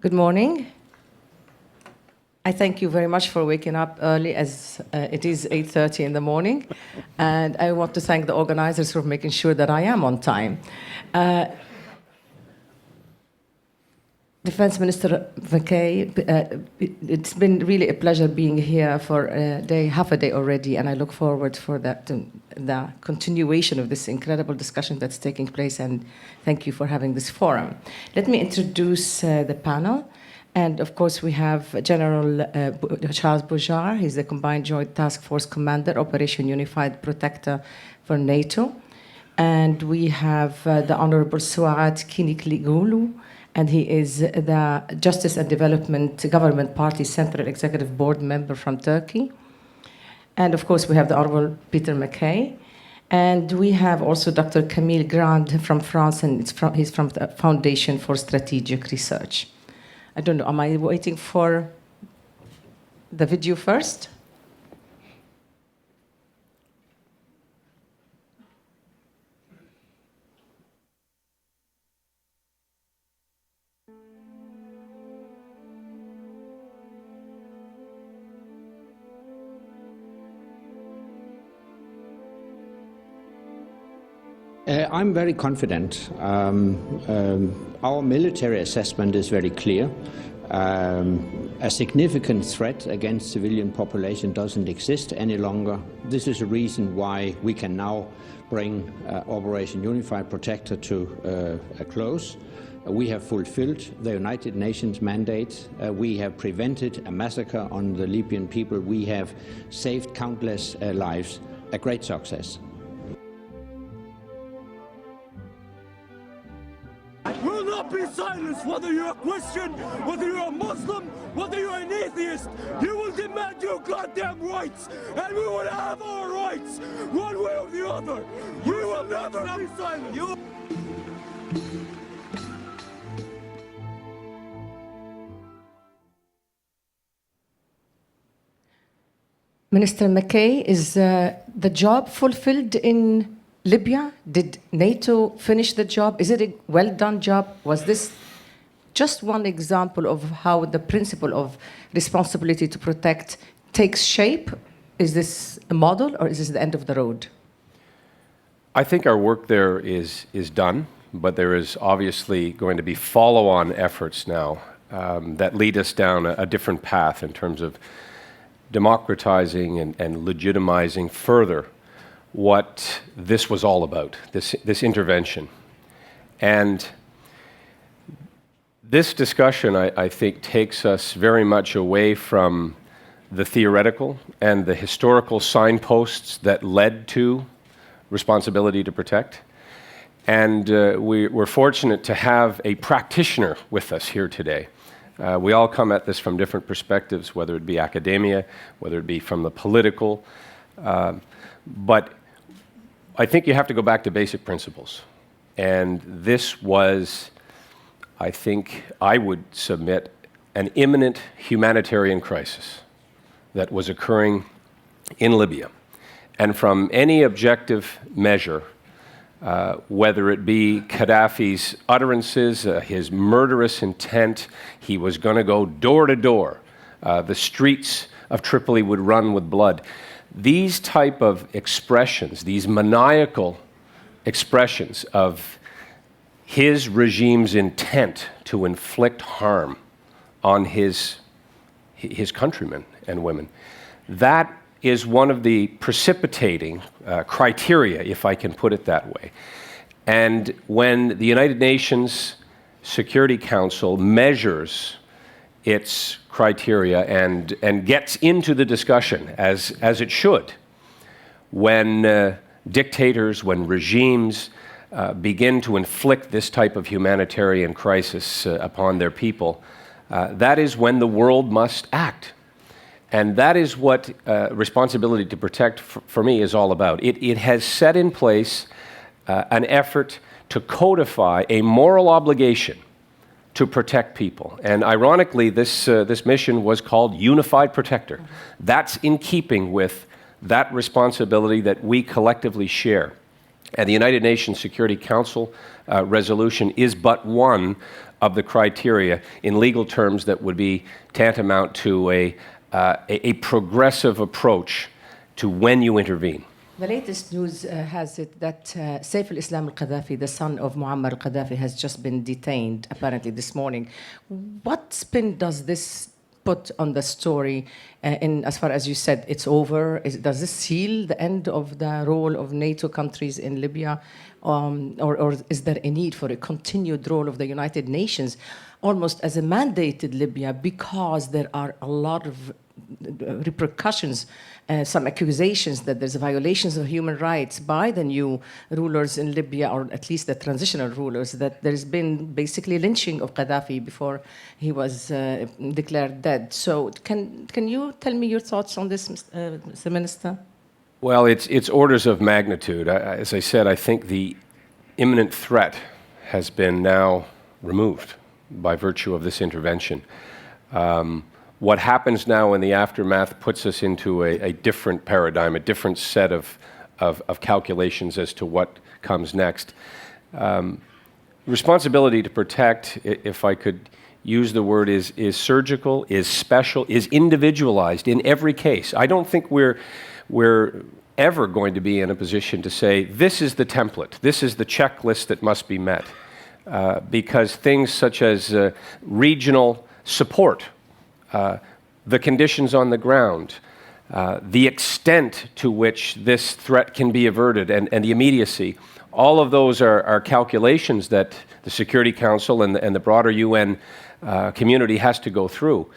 Good morning. I thank you very much for waking up early, as it is 8:30 in the morning. And I want to thank the organizers for making sure that I am on time. Defense Minister McKay, it's been really a pleasure being here for half a day already, and I look forward for the continuation of this incredible discussion that's taking place, and thank you for having this forum. Let me introduce the panel. And of course, we have General Charles Boujar. He's the Combined Joint Task Force Commander, Operation Unified Protector for NATO. And we have the Honorable Suat Kinikligulu, and he is the Justice and Development Government Party Central Executive Board member from Turkey. And of course, we have the Honorable Peter McKay. And we have also Dr. Camille Grand from France, and he's from the Foundation for Strategic Research. I don't know, am I waiting for the video first? I'm very confident. Our military assessment is very clear. A significant threat against civilian population doesn't exist any longer. This is a reason why we can now bring Operation Unified Protector to a close. We have fulfilled the United Nations mandate. We have prevented a massacre on the Libyan people. We have saved countless lives. A great success. Will not be silenced, whether you're a Christian, whether you're a Muslim, whether you're an atheist. You will demand your goddamn rights, and we will have our rights, one way or the other. We will never be silenced. Minister McKay, is the job fulfilled in Libya? Did NATO finish the job? Is it a well-done job? Was this just one example of how the principle of responsibility to protect takes shape? Is this a model, or is this the end of the road? I think our work there is done, but there is obviously going to be follow-on efforts now that lead us down a different path in terms of democratizing and legitimizing further what this was all about, this intervention. And this discussion, I think, takes us very much away from the theoretical and the historical signposts that led to responsibility to protect. And we're fortunate to have a practitioner with us here today. We all come at this from different perspectives, whether it be academia, whether it be from the political, but I think you have to go back to basic principles. And this was, I think, I would submit, an imminent humanitarian crisis that was occurring in Libya. And from any objective measure, whether it be Gaddafi's utterances, his murderous intent, he was going to go door to door. The streets of Tripoli would run with blood. These type of expressions, these maniacal expressions of his regime's intent to inflict harm on his countrymen and women, that is one of the precipitating criteria, if I can put it that way. And when the United Nations Security Council measures its criteria and gets into the discussion, as it should, when dictators, when regimes begin to inflict this type of humanitarian crisis upon their people, that is when the world must act. And that is what responsibility to protect, for me, is all about. It has set in place an effort to codify a moral obligation to protect people. And ironically, this mission was called Unified Protector. That's in keeping with that responsibility that we collectively share. And the United Nations Security Council resolution is but one of the criteria in legal terms that would be tantamount to a progressive approach to when you intervene. The latest news has it that Saif al-Islam al-Qaddafi, the son of Muammar al-Qaddafi, has just been detained, apparently this morning. What spin does this put on the story as far as you said, it's over? Does this seal the end of the role of NATO countries in Libya? Or is there a need for a continued role of the United Nations almost as a mandated Libya, because there are a lot of repercussions, some accusations that there's violations of human rights by the new rulers in Libya, or at least the transitional rulers, that there's been basically lynching of Gaddafi before he was declared dead. So can you tell me your thoughts on this, Mr. Minister? Well, it's orders of magnitude. As I said, I think the imminent threat has been now removed by virtue of this intervention. What happens now in the aftermath puts us into a different paradigm, a different set of calculations as to what comes next. Responsibility to protect, if I could use the word, is surgical, is special, is individualized in every case. I don't think we're ever going to be in a position to say, this is the template, this is the checklist that must be met. Because things such as regional support, the conditions on the ground, the extent to which this threat can be averted, and the immediacy, all of those are calculations that the Security Council and the broader UN community has to go through.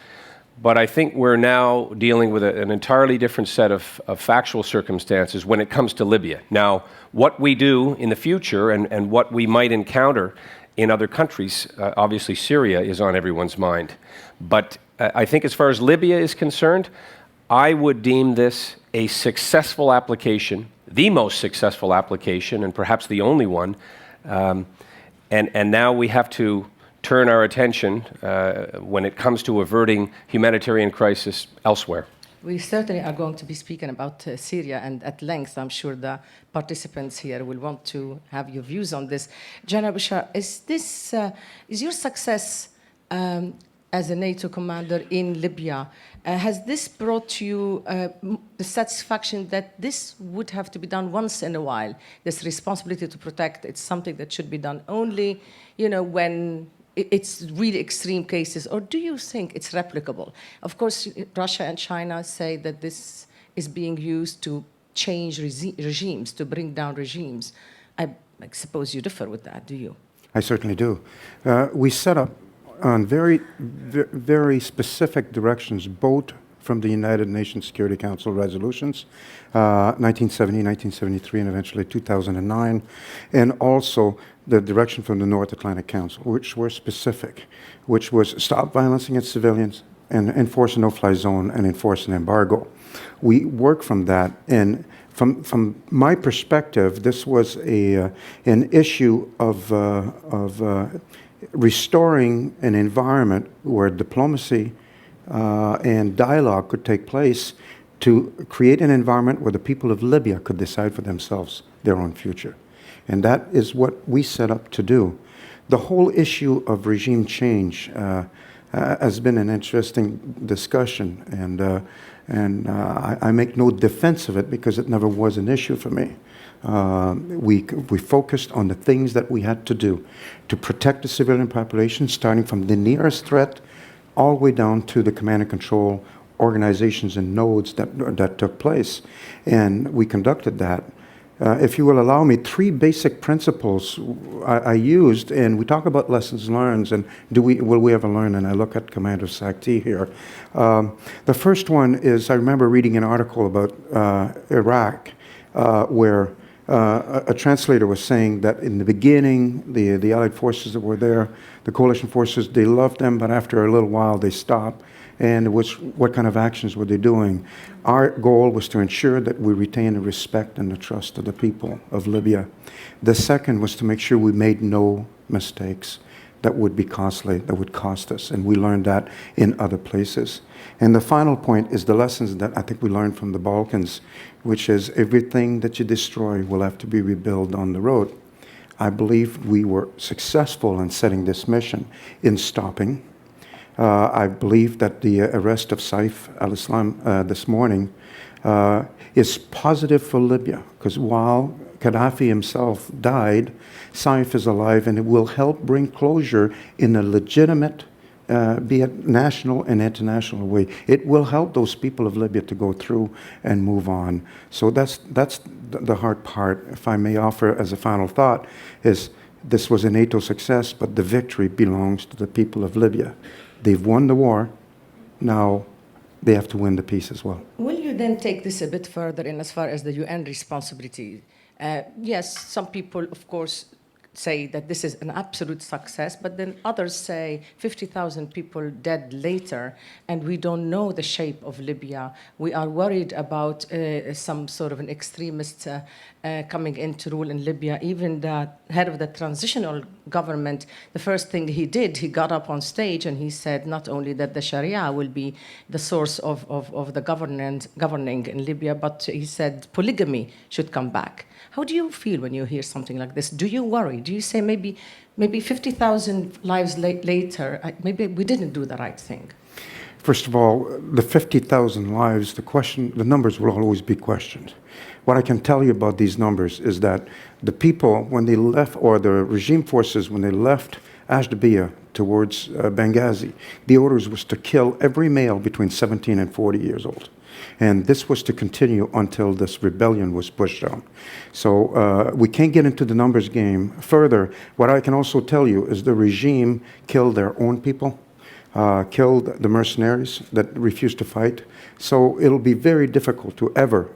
But I think we're now dealing with an entirely different set of factual circumstances when it comes to Libya. Now, what we do in the future and what we might encounter in other countries, obviously Syria is on everyone's mind. But I think as far as Libya is concerned, I would deem this a successful application, the most successful application, and perhaps the only one. And now we have to turn our attention when it comes to averting humanitarian crisis elsewhere. We certainly are going to be speaking about Syria, and at length. I'm sure the participants here will want to have your views on this. General Bashar, is your success as a NATO commander in Libya, has this brought you the satisfaction that this would have to be done once in a while? This responsibility to protect, it's something that should be done only, when it's really extreme cases, or do you think it's replicable? Of course, Russia and China say that this is being used to change regimes, to bring down regimes. I suppose you differ with that, do you? I certainly do. We set up on very specific directions, both from the United Nations Security Council resolutions, 1970, 1973, and eventually 2009, and also the direction from the North Atlantic Council, which were specific, which was stop violence against civilians and enforce a no-fly zone and enforce an embargo. We work from that, and from my perspective, this was an issue of restoring an environment where diplomacy and dialogue could take place to create an environment where the people of Libya could decide for themselves their own future. And that is what we set up to do. The whole issue of regime change has been an interesting discussion, and I make no defense of it because it never was an issue for me. We focused on the things that we had to do to protect the civilian population, starting from the nearest threat all the way down to the command and control organizations and nodes that took place. And we conducted that. If you will allow me, 3 basic principles I used, and we talk about lessons learned, and will we ever learn? And I look at Commander Sakti here. The first one is, I remember reading an article about Iraq, where a translator was saying that in the beginning, the Allied forces that were there, the coalition forces, they loved them, but after a little while they stopped. And it was, what kind of actions were they doing? Our goal was to ensure that we retain the respect and the trust of the people of Libya. The second was to make sure we made no mistakes that would be costly, that would cost us, and we learned that in other places. And the final point is the lessons that I think we learned from the Balkans, which is everything that you destroy will have to be rebuilt on the road. I believe we were successful in setting this mission in stopping. I believe that the arrest of Saif al-Islam this morning is positive for Libya, because while Gaddafi himself died, Saif is alive, and it will help bring closure in a legitimate, be it national and international way. It will help those people of Libya to go through and move on. So that's the hard part. If I may offer as a final thought, is this was a NATO success, but the victory belongs to the people of Libya. They've won the war. Now they have to win the peace as well. Will you then take this a bit further in as far as the UN responsibility? Yes, some people, of course, say that this is an absolute success, but then others say 50,000 people dead later, and we don't know the shape of Libya. We are worried about some sort of an extremist coming in to rule in Libya. Even the head of the transitional government, the first thing he did, he got up on stage and he said not only that the Sharia will be the source of the governing in Libya, but he said polygamy should come back. How do you feel when you hear something like this? Do you worry? Do you say maybe 50,000 lives later, maybe we didn't do the right thing? First of all, the 50,000 lives, the numbers will always be questioned. What I can tell you about these numbers is that the people, when they left, or the regime forces, when they left Ashdabia towards Benghazi, the orders was to kill every male between 17 and 40 years old. And this was to continue until this rebellion was pushed down. So we can't get into the numbers game further. What I can also tell you is the regime killed their own people, killed the mercenaries that refused to fight. So it'll be very difficult to ever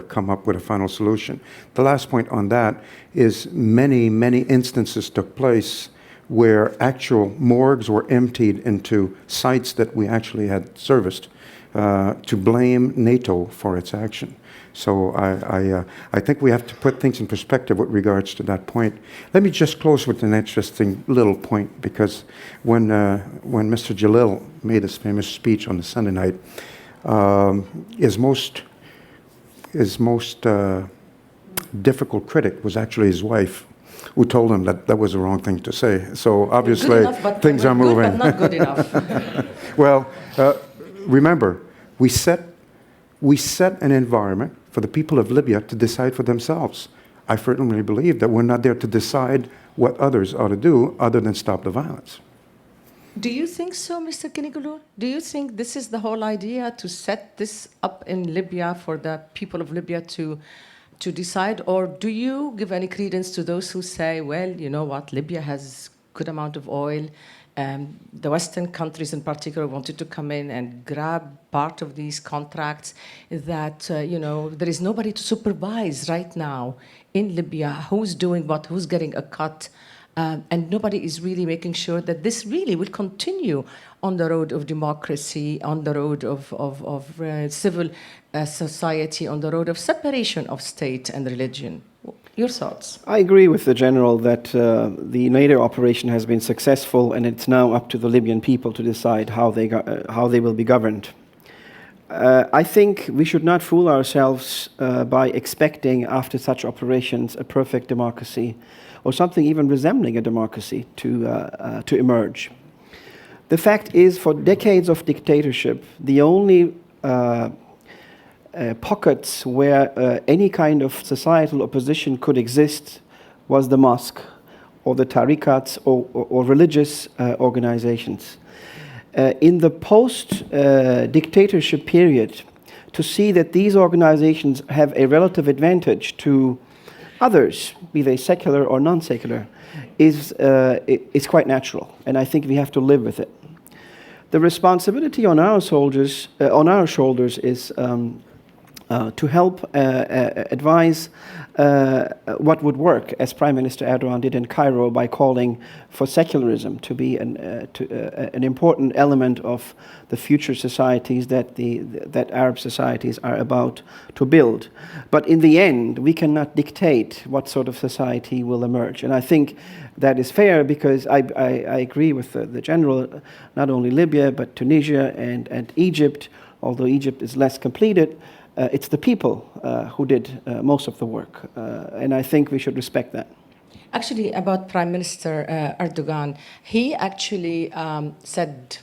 come up with a final solution. The last point on that is many instances took place where actual morgues were emptied into sites that we actually had serviced. To blame NATO for its action. So I think we have to put things in perspective with regards to that point. Let me just close with an interesting little point, because when Mr. Jalil made his famous speech on the Sunday night, his most difficult critic was actually his wife, who told him that was the wrong thing to say. So obviously things are moving. Good, but not good enough. Well, remember, we set an environment for the people of Libya to decide for themselves. I firmly believe that we're not there to decide what others ought to do other than stop the violence. Do you think so, Mr. Kinigulu? Do you think this is the whole idea, to set this up in Libya for the people of Libya to decide? Or do you give any credence to those who say, well, you know what, Libya has good amount of oil, the Western countries in particular wanted to come in and grab part of these contracts, that there is nobody to supervise right now in Libya who's doing what, who's getting a cut, and nobody is really making sure that this really will continue on the road of democracy, on the road of civil society, on the road of separation of state and religion. Your thoughts? I agree with the General that the NATO operation has been successful, and it's now up to the Libyan people to decide how they will be governed. I think we should not fool ourselves by expecting, after such operations, a perfect democracy, or something even resembling a democracy to emerge. The fact is, for decades of dictatorship, the only pockets where any kind of societal opposition could exist was the mosque, or the tarikats, or religious organizations. In the post-dictatorship period, to see that these organizations have a relative advantage to others, be they secular or non-secular, is quite natural, and I think we have to live with it. The responsibility on our shoulders is to help advise what would work, as Prime Minister Erdogan did in Cairo by calling for secularism to be an important element of the future societies that Arab societies are about to build. But in the end, we cannot dictate what sort of society will emerge. And I think that is fair, because I agree with the General, not only Libya, but Tunisia and Egypt, although Egypt is less completed. It's the people who did most of the work, and I think we should respect that. Actually, about Prime Minister Erdogan, he actually said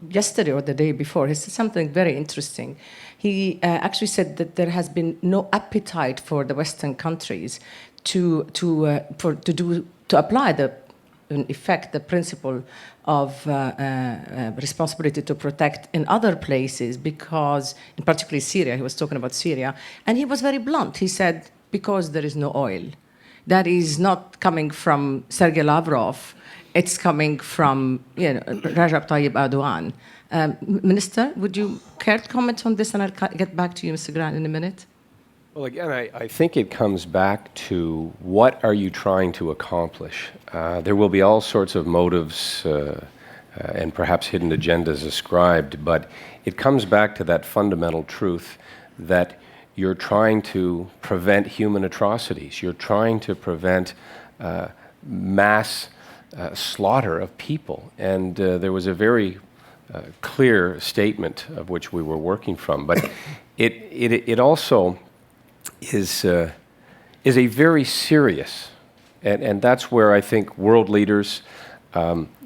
yesterday or the day before, he said something very interesting. He actually said that there has been no appetite for the Western countries to apply in effect the principle of responsibility to protect in other places, because, in particularly Syria, he was talking about Syria, and he was very blunt. He said, because there is no oil. That is not coming from Sergei Lavrov. It's coming from Recep Tayyip Erdogan. Minister, would you care to comment on this? And I'll get back to you, Mr. Grant, in a minute. Well, again, I think it comes back to what are you trying to accomplish? There will be all sorts of motives and perhaps hidden agendas ascribed, but it comes back to that fundamental truth that you're trying to prevent human atrocities. You're trying to prevent mass slaughter of people. And there was a very clear statement of which we were working from. But it also is a very serious, and that's where I think world leaders,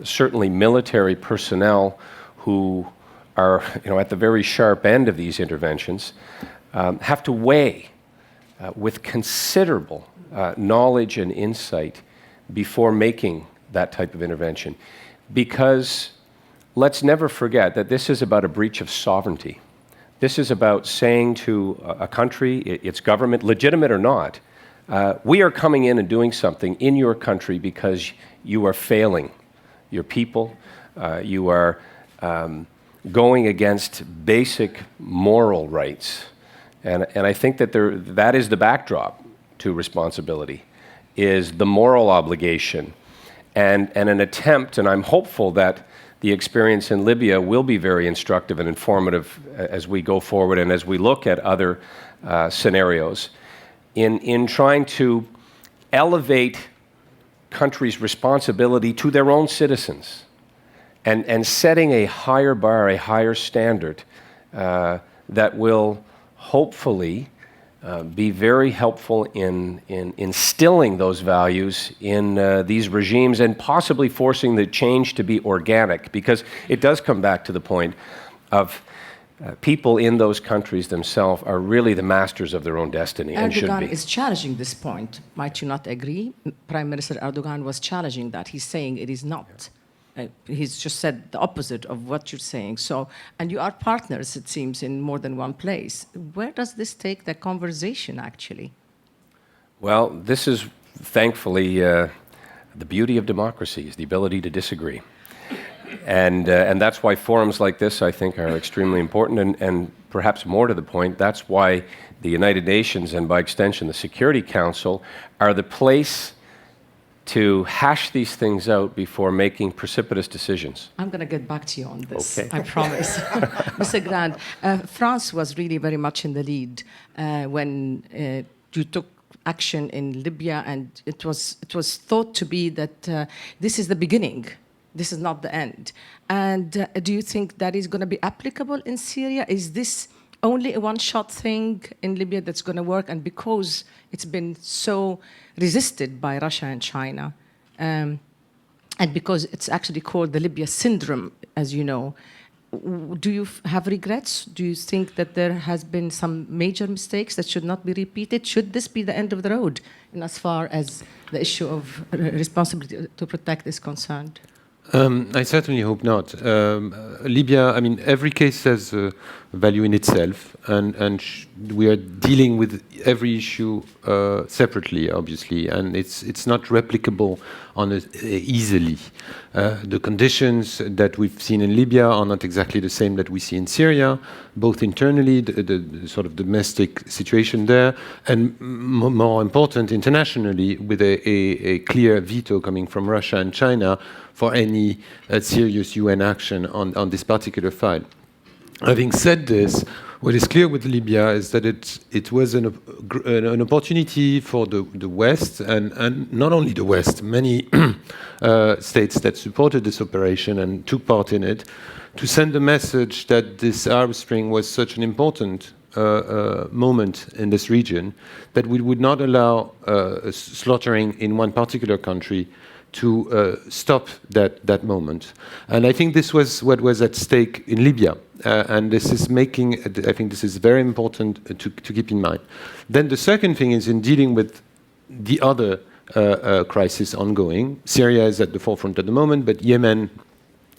certainly military personnel who are at the very sharp end of these interventions, have to weigh with considerable knowledge and insight before making that type of intervention. Because let's never forget that this is about a breach of sovereignty. This is about saying to a country, its government, legitimate or not, we are coming in and doing something in your country because you are failing your people, you are going against basic moral rights. And I think that that is the backdrop to responsibility, is the moral obligation and an attempt, and I'm hopeful that the experience in Libya will be very instructive and informative as we go forward and as we look at other scenarios in trying to elevate countries' responsibility to their own citizens and setting a higher bar, a higher standard that will hopefully be very helpful in instilling those values in these regimes and possibly forcing the change to be organic, because it does come back to the point of people in those countries themselves are really the masters of their own destiny and should be. Erdogan is challenging this point. Might you not agree? Prime Minister Erdogan was challenging that. He's saying it is not. He's just said the opposite of what you're saying. So, and you are partners, it seems, in more than one place. Where does this take the conversation, actually? Well, this is thankfully the beauty of democracy, is the ability to disagree. And that's why forums like this, I think, are extremely important. And perhaps more to the point, that's why the United Nations and, by extension, the Security Council are the place to hash these things out before making precipitous decisions. I'm going to get back to you on this, okay. I promise. Mr. Grant, France was really very much in the lead when you took action in Libya, and it was thought to be that this is the beginning, this is not the end. And do you think that is going to be applicable in Syria? Is this only a one-shot thing in Libya that's going to work? And because it's been so resisted by Russia and China, and because it's actually called the Libya syndrome, as you know, do you have regrets? Do you think that there has been some major mistakes that should not be repeated? Should this be the end of the road in as far as the issue of responsibility to protect is concerned? I certainly hope not. Libya, I mean, every case has value in itself, and we are dealing with every issue separately, obviously, and it's not replicable easily. The conditions that we've seen in Libya are not exactly the same that we see in Syria, both internally, the sort of domestic situation there, and more important, internationally, with a clear veto coming from Russia and China for any serious UN action on this particular file. Having said this, what is clear with Libya is that it was an opportunity for the West, and not only the West, many states that supported this operation and took part in it, to send a message that this Arab Spring was such an important moment in this region, that we would not allow slaughtering in one particular country to stop that moment. And I think this was what was at stake in Libya. And this is making, I think this is very important to keep in mind. Then the second thing is in dealing with the other crisis ongoing. Syria is at the forefront at the moment, but Yemen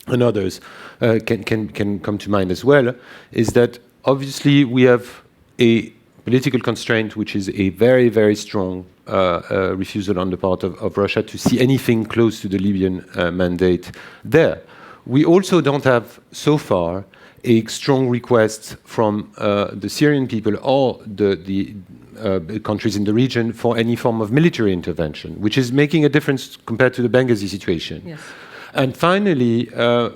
and others can come to mind as well, is that obviously we have a political constraint, which is a very, very strong refusal on the part of Russia to see anything close to the Libyan mandate there. We also don't have, so far, a strong request from the Syrian people or the countries in the region for any form of military intervention, which is making a difference compared to the Benghazi situation. Yes. And finally,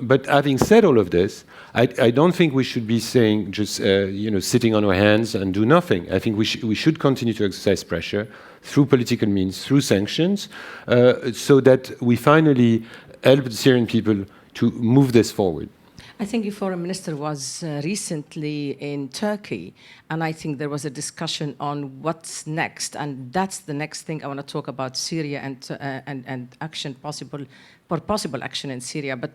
but having said all of this, I don't think we should be saying just sitting on our hands and do nothing. I think we should continue to exercise pressure through political means, through sanctions, so that we finally help the Syrian people to move this forward. I think your foreign minister was recently in Turkey, and I think there was a discussion on what's next, and that's the next thing I want to talk about: Syria and action possible action in Syria. But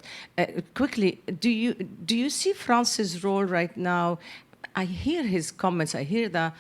quickly, do you see France's role right now? I hear his comments. I hear the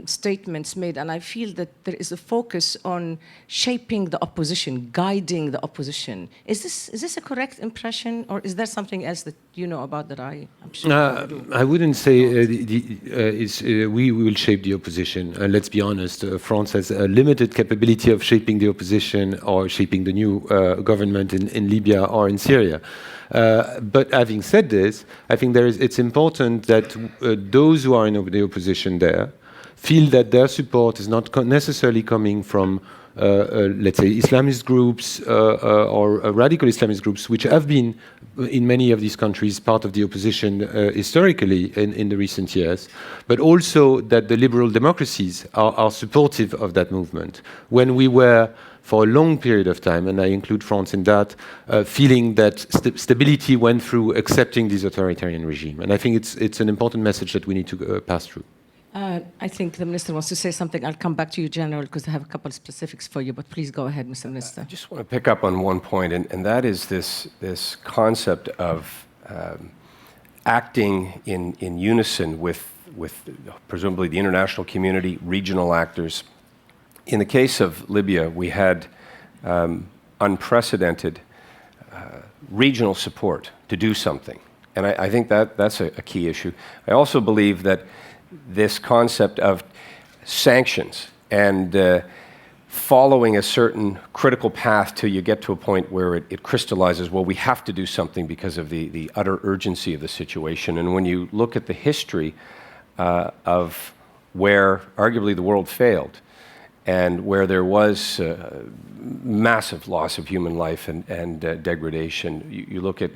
statements made, and I feel that there is a focus on shaping the opposition, guiding the opposition. Is this a correct impression, or is there something else that you know about that I'm sure you do? I wouldn't say we will shape the opposition. Let's be honest, France has a limited capability of shaping the opposition or shaping the new government in Libya or in Syria. But having said this, I think it's important that those who are in the opposition there feel that their support is not necessarily coming from, let's say, Islamist groups or radical Islamist groups, which have been, in many of these countries, part of the opposition historically in the recent years, but also that the liberal democracies are supportive of that movement. When we were, for a long period of time, and I include France in that, feeling that stability went through accepting this authoritarian regime. And I think it's an important message that we need to pass through. I think the minister wants to say something. I'll come back to you, General, because I have a couple of specifics for you, but please go ahead, Mr. Minister. I just want to pick up on one point, and that is this concept of acting in unison with presumably the international community, regional actors. In the case of Libya, we had unprecedented regional support to do something, and I think that's a key issue. I also believe that this concept of sanctions and following a certain critical path till you get to a point where it crystallizes, well, we have to do something because of the utter urgency of the situation. And when you look at the history of where arguably the world failed and where there was massive loss of human life and degradation, you look at,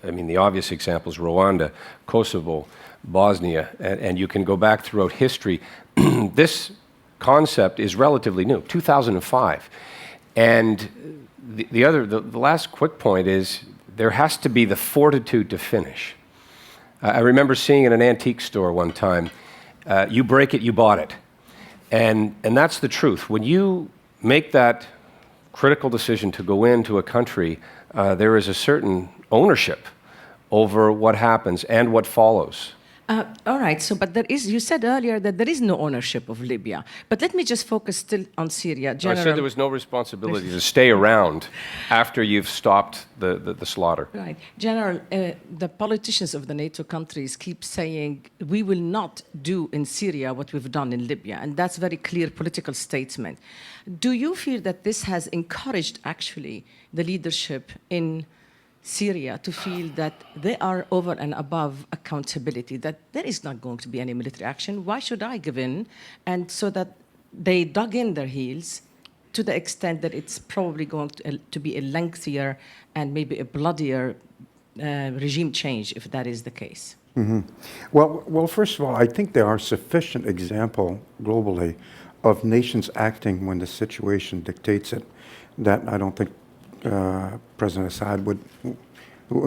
I mean, the obvious examples, Rwanda, Kosovo, Bosnia, and you can go back throughout history. This concept is relatively new, 2005. And the last quick point is there has to be the fortitude to finish. I remember seeing in an antique store one time, you break it, you bought it. And that's the truth. When you make that critical decision to go into a country, there is a certain ownership over what happens and what follows. All right, but you said earlier that there is no ownership of Libya. But let me just focus still on Syria. General, I said there was no responsibility to stay around after you've stopped the slaughter. Right. General, the politicians of the NATO countries keep saying, we will not do in Syria what we've done in Libya. And that's a very clear political statement. Do you feel that this has encouraged, actually, the leadership in Syria to feel that they are over and above accountability, that there is not going to be any military action? Why should I give in? And so that they dug in their heels to the extent that it's probably going to be a lengthier and maybe a bloodier regime change, if that is the case. Mm-hmm. Well, first of all, I think there are sufficient examples globally of nations acting when the situation dictates it, that I don't think President Assad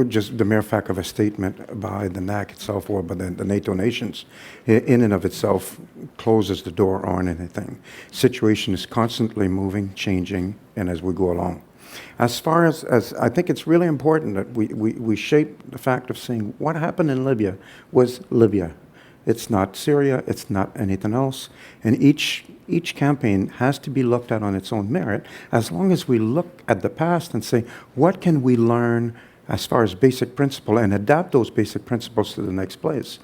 just the mere fact of a statement by the NAC itself or by the NATO nations, in and of itself, closes the door on anything. Situation is constantly moving, changing, and as we go along. As far as I think it's really important that we shape the fact of saying what happened in Libya was Libya. It's not Syria, it's not anything else. And each campaign has to be looked at on its own merit, as long as we look at the past and say, what can we learn as far as basic principle and adapt those basic principles to the next place.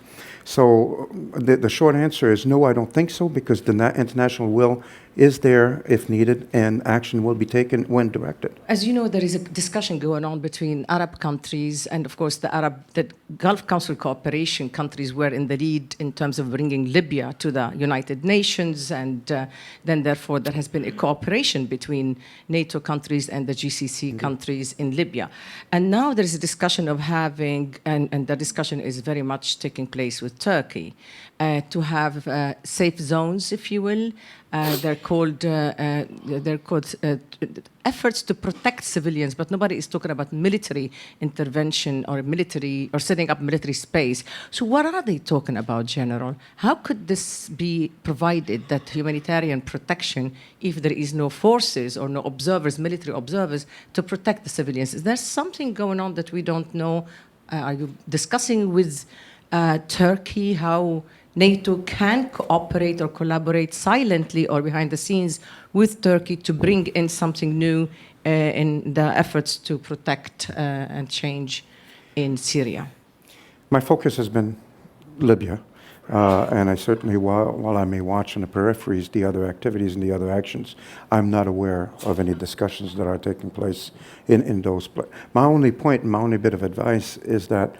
So the short answer is no, I don't think so, because the international will is there if needed, and action will be taken when directed. As you know, there is a discussion going on between Arab countries and, of course, the Gulf Council cooperation countries were in the lead in terms of bringing Libya to the United Nations, and then, therefore, there has been a cooperation between NATO countries and the GCC countries in Libya. And now there is a discussion of having, and the discussion is very much taking place with Turkey, to have safe zones, if you will. They're called efforts to protect civilians, but nobody is talking about military intervention or setting up military space. So what are they talking about, General? How could this be provided, that humanitarian protection, if there is no forces or no observers, military observers, to protect the civilians? Is there something going on that we don't know? Are you discussing with Turkey how NATO can cooperate or collaborate silently or behind the scenes with Turkey to bring in something new in the efforts to protect and change in Syria? My focus has been Libya, and I certainly, while I may watch on the peripheries the other activities and the other actions, I'm not aware of any discussions that are taking place in those places. My only point, my only bit of advice is that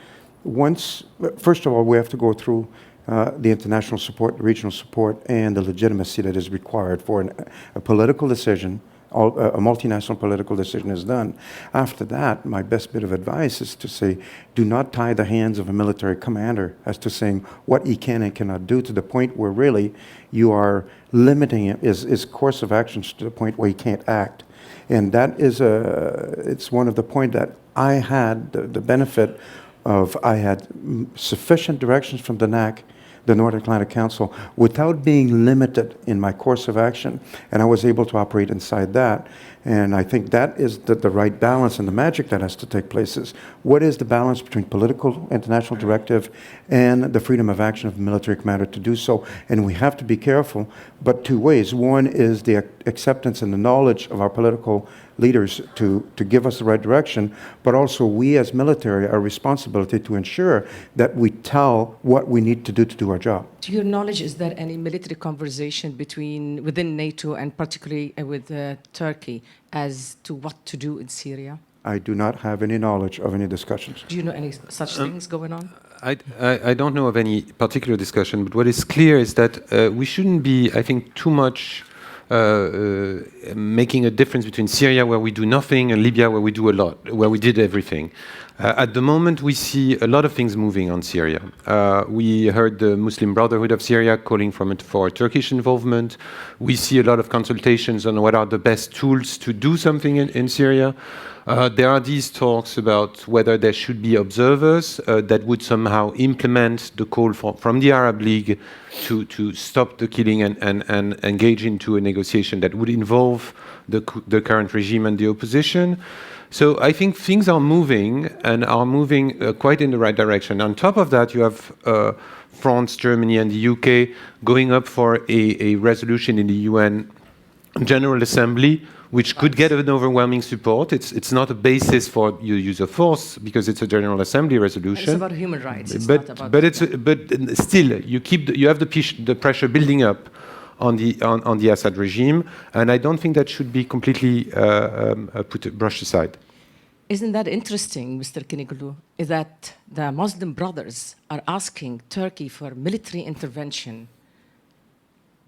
first of all, we have to go through the international support, the regional support, and the legitimacy that is required for a political decision. A multinational political decision is done. After that, my best bit of advice is to say, do not tie the hands of a military commander as to saying what he can and cannot do, to the point where really you are limiting his course of actions to the point where he can't act. And that is it's one of the points that I had the benefit of. I had sufficient directions from the NAC, the North Atlantic Council, without being limited in my course of action, and I was able to operate inside that. And I think that is the right balance, and the magic that has to take place is, what is the balance between political international directive and the freedom of action of the military commander to do so? And we have to be careful, but two ways. One is the acceptance and the knowledge of our political leaders to give us the right direction, but also we as military, our responsibility to ensure that we tell what we need to do our job. To your knowledge, is there any military conversation within NATO and particularly with Turkey as to what to do in Syria? I do not have any knowledge of any discussions. Do you know any such things going on? I don't know of any particular discussion, but what is clear is that we shouldn't be, I think, too much making a difference between Syria, where we do nothing, and Libya, where we do a lot, where we did everything. At the moment, we see a lot of things moving on Syria. We heard the Muslim Brotherhood of Syria calling for Turkish involvement. We see a lot of consultations on what are the best tools to do something in Syria. There are these talks about whether there should be observers that would somehow implement the call from the Arab League to stop the killing and engage into a negotiation that would involve the current regime and the opposition. So I think things are moving, and are moving quite in the right direction. On top of that, you have France, Germany, and the UK going up for a resolution in the UN General Assembly, which could get an overwhelming support. It's not a basis for your use of force, because it's a General Assembly resolution. It's about human rights. But still, you have the pressure building up on the Assad regime, and I don't think that should be completely brushed aside. Isn't that interesting, Mr. Kiniglu, is that the Muslim Brothers are asking Turkey for military intervention?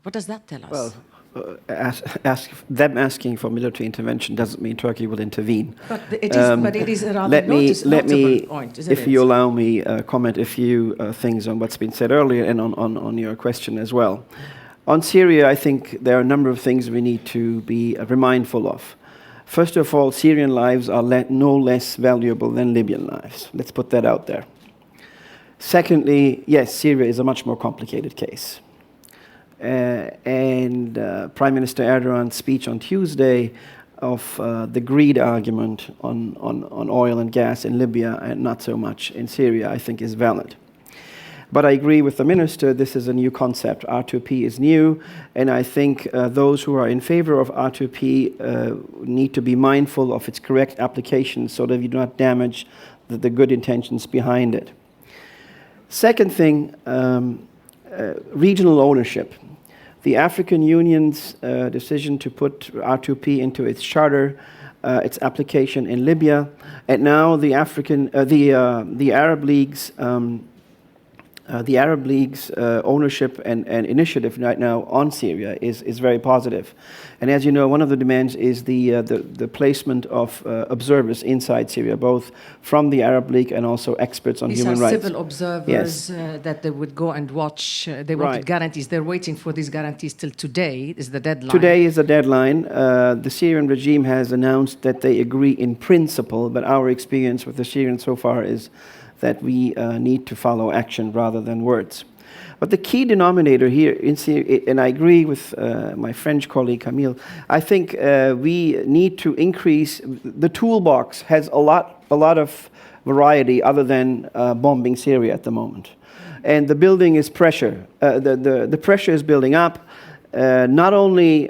What does that tell us? Well, them asking for military intervention doesn't mean Turkey will intervene. But it is a rather notable point, isn't it? If you allow me, comment a few things on what's been said earlier and on your question as well. On Syria, I think there are a number of things we need to be mindful of. First of all, Syrian lives are no less valuable than Libyan lives. Let's put that out there. Secondly, yes, Syria is a much more complicated case. Prime Minister Erdogan's speech on Tuesday of the greed argument on oil and gas in Libya and not so much in Syria, I think is valid. But I agree with the minister, this is a new concept. R2P is new, and I think those who are in favor of R2P need to be mindful of its correct application so that you do not damage the good intentions behind it. Second thing, regional ownership. The African Union's decision to put R2P into its charter, its application in Libya, and now the Arab League's ownership and initiative right now on Syria is very positive. And as you know, one of the demands is the placement of observers inside Syria, both from the Arab League and also experts on human rights. These are civil observers that they would go and watch. They wanted guarantees. They're waiting for these guarantees till today is the deadline. Today is the deadline. The Syrian regime has announced that they agree in principle, but our experience with the Syrians so far is that we need to follow action rather than words. But the key denominator here in Syria, and I agree with my French colleague Camille, I think we need to increase, the toolbox has a lot of variety other than bombing Syria at the moment. And the building is pressure. The pressure is building up. Not only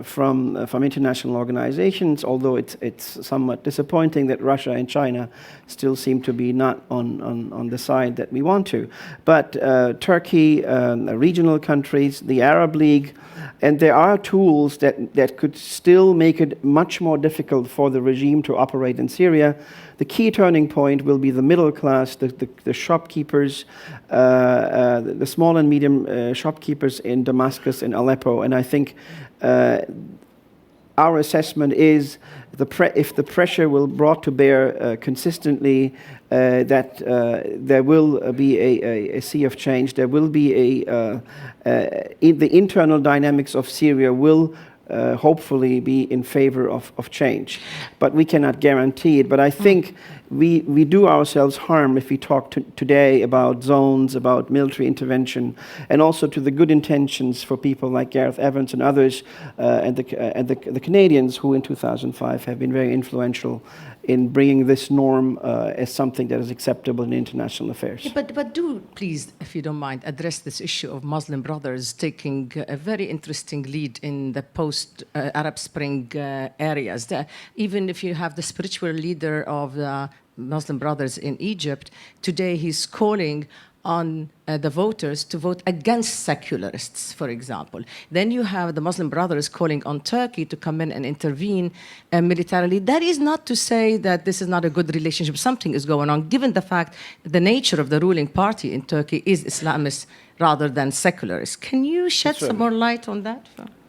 from international organizations, although it's somewhat disappointing that Russia and China still seem to be not on the side that we want to, but Turkey, regional countries, the Arab League, and there are tools that could still make it much more difficult for the regime to operate in Syria. The key turning point will be the middle class, the shopkeepers, the small and medium shopkeepers in Damascus and Aleppo. And I think our assessment is if the pressure will brought to bear consistently, that there will be a sea of change. There will be the internal dynamics of Syria will hopefully be in favor of change. But we cannot guarantee it. But I think we do ourselves harm if we talk today about zones, about military intervention, and also to the good intentions for people like Gareth Evans and others, and the Canadians who in 2005 have been very influential in bringing this norm as something that is acceptable in international affairs. Yeah, but do please, if you don't mind, address this issue of Muslim Brothers taking a very interesting lead in the post-Arab Spring areas. Even if you have the spiritual leader of the Muslim Brothers in Egypt, today he's calling on the voters to vote against secularists, for example. Then you have the Muslim Brothers calling on Turkey to come in and intervene militarily. That is not to say that this is not a good relationship. Something is going on, given the fact that the nature of the ruling party in Turkey is Islamist rather than secularist. Can you shed some more light on that?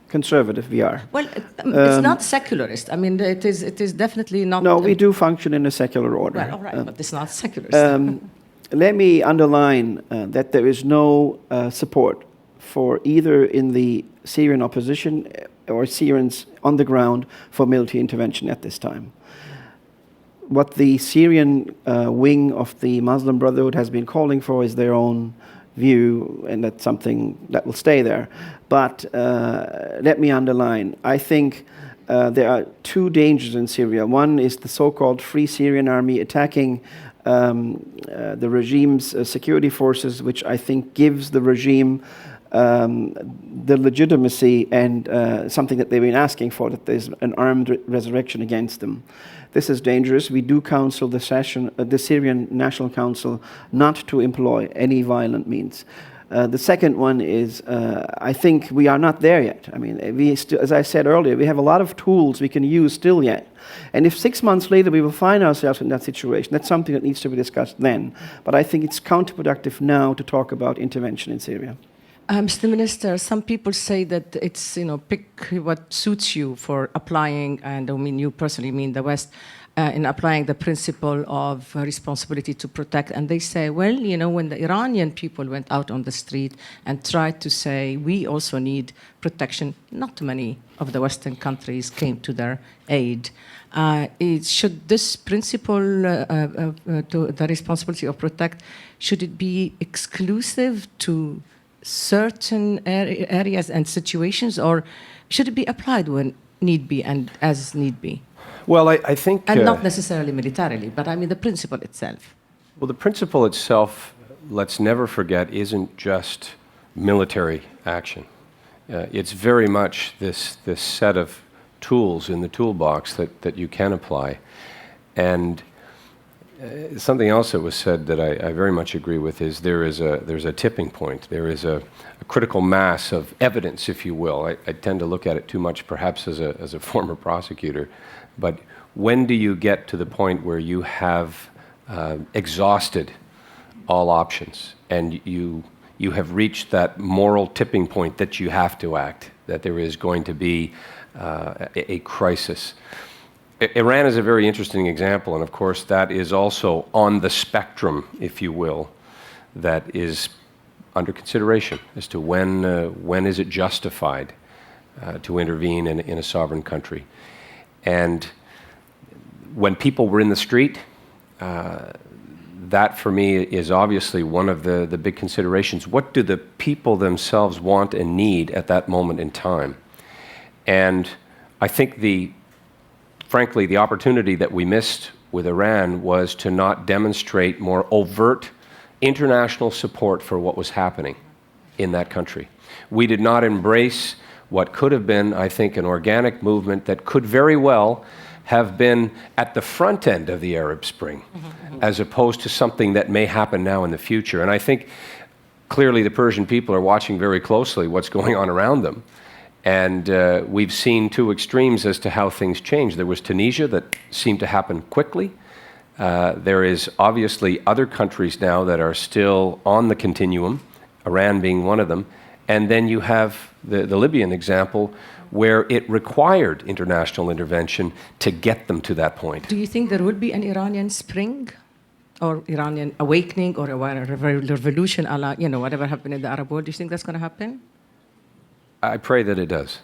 Conservative we are. Well, it's not secularist. I mean, it is definitely not. No, we do function in a secular order. Well, all right, but it's not secularist. Let me underline that there is no support for either in the Syrian opposition or Syrians on the ground for military intervention at this time. What the Syrian wing of the Muslim Brotherhood has been calling for is their own view, and that's something that will stay there. But let me underline, I think there are two dangers in Syria. One is the so-called Free Syrian Army attacking the regime's security forces, which I think gives the regime the legitimacy and something that they've been asking for, that there's an armed resurrection against them. This is dangerous. We do counsel the Syrian National Council not to employ any violent means. The second one is, I think we are not there yet. I mean, as I said earlier, we have a lot of tools we can use still yet. And if 6 months later we will find ourselves in that situation, that's something that needs to be discussed then. But I think it's counterproductive now to talk about intervention in Syria. Mr. Minister, some people say that it's, pick what suits you for applying, and I mean you personally mean the West, in applying the principle of responsibility to protect. And they say, well, when the Iranian people went out on the street and tried to say, we also need protection, not many of the Western countries came to their aid. Should this principle, to the responsibility of protect, should it be exclusive to certain areas and situations, or should it be applied when need be and as need be? Well, I think... And not necessarily militarily, but I mean the principle itself. Well, the principle itself, let's never forget, isn't just military action. It's very much this set of tools in the toolbox that you can apply. And something else that was said that I very much agree with is there's a tipping point. There is a critical mass of evidence, if you will. I tend to look at it too much, perhaps as a former prosecutor. But when do you get to the point where you have exhausted all options and you have reached that moral tipping point that you have to act, that there is going to be a crisis? Iran is a very interesting example, and of course that is also on the spectrum, if you will, that is under consideration as to when is it justified to intervene in a sovereign country. And when people were in the street, that for me is obviously one of the big considerations. What do the people themselves want and need at that moment in time? And I think frankly, the opportunity that we missed with Iran was to not demonstrate more overt international support for what was happening in that country. We did not embrace what could have been, I think, an organic movement that could very well have been at the front end of the Arab Spring, as opposed to something that may happen now in the future. And I think clearly the Persian people are watching very closely what's going on around them. And we've seen two extremes as to how things change. There was Tunisia that seemed to happen quickly. There is obviously other countries now that are still on the continuum, Iran being one of them. And then you have the Libyan example, where it required international intervention to get them to that point. Do you think there would be an Iranian spring, or Iranian awakening, or a revolution, a la, whatever happened in the Arab world? Do you think that's going to happen? I pray that it does.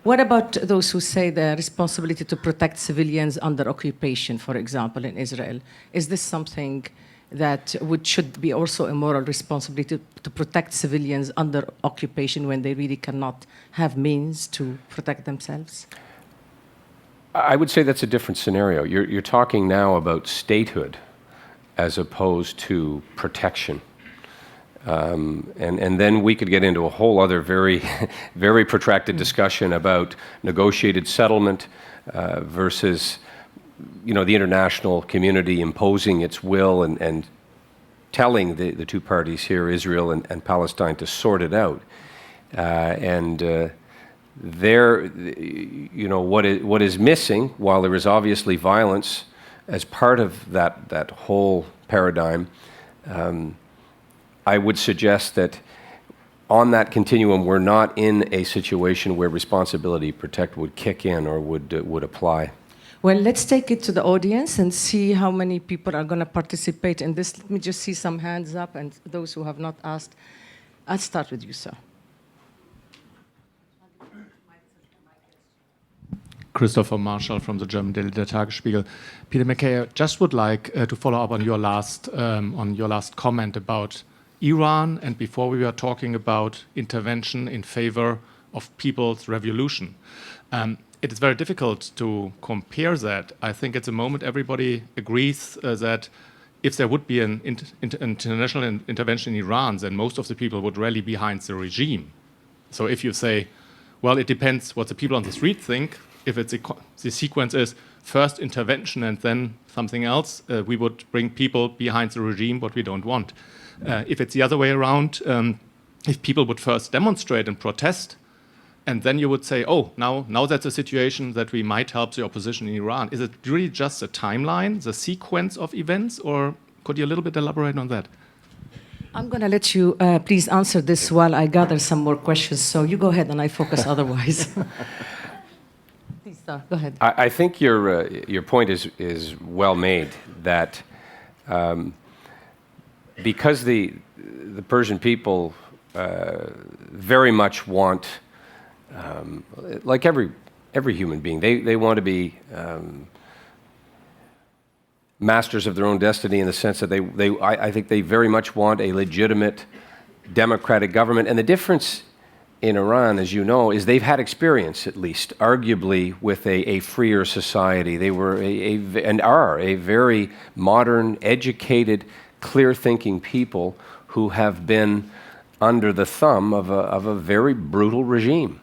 What about those who say the responsibility to protect civilians under occupation, for example, in Israel? Is this something that should be also a moral responsibility to protect civilians under occupation when they really cannot have means to protect themselves? I would say that's a different scenario. You're talking now about statehood as opposed to protection. And then we could get into a whole other very, very protracted discussion about negotiated settlement versus, the international community imposing its will and telling the two parties here, Israel and Palestine, to sort it out. What is missing, while there is obviously violence as part of that whole paradigm, I would suggest that on that continuum, we're not in a situation where responsibility to protect would kick in or would apply. Well, let's take it to the audience and see how many people are going to participate in this. Let me just see some hands up, and those who have not asked. I'll start with you, sir. Christopher Marshall from the German Daily Der Tagesspiegel. Peter McKay, I just would like to follow up on your last comment about Iran, and before we were talking about intervention in favor of people's revolution. It is very difficult to compare that. I think at the moment everybody agrees that if there would be an international intervention in Iran, then most of the people would rally behind the regime. So if you say, well, it depends what the people on the street think. If it's the sequence is first intervention and then something else, we would bring people behind the regime, what we don't want. If it's the other way around, if people would first demonstrate and protest, and then you would say, oh, now that's a situation that we might help the opposition in Iran. Is it really just a timeline, the sequence of events, or could you a little bit elaborate on that? I'm going to let you please answer this while I gather some more questions. So you go ahead and I focus otherwise. Please, sir, go ahead. I think your point is well made, that because the Persian people very much want, like every human being, they want to be masters of their own destiny, in the sense that I think they very much want a legitimate democratic government. And the difference in Iran, as you know, is they've had experience, at least arguably, with a freer society. They were and are a very modern, educated, clear-thinking people who have been under the thumb of a very brutal regime.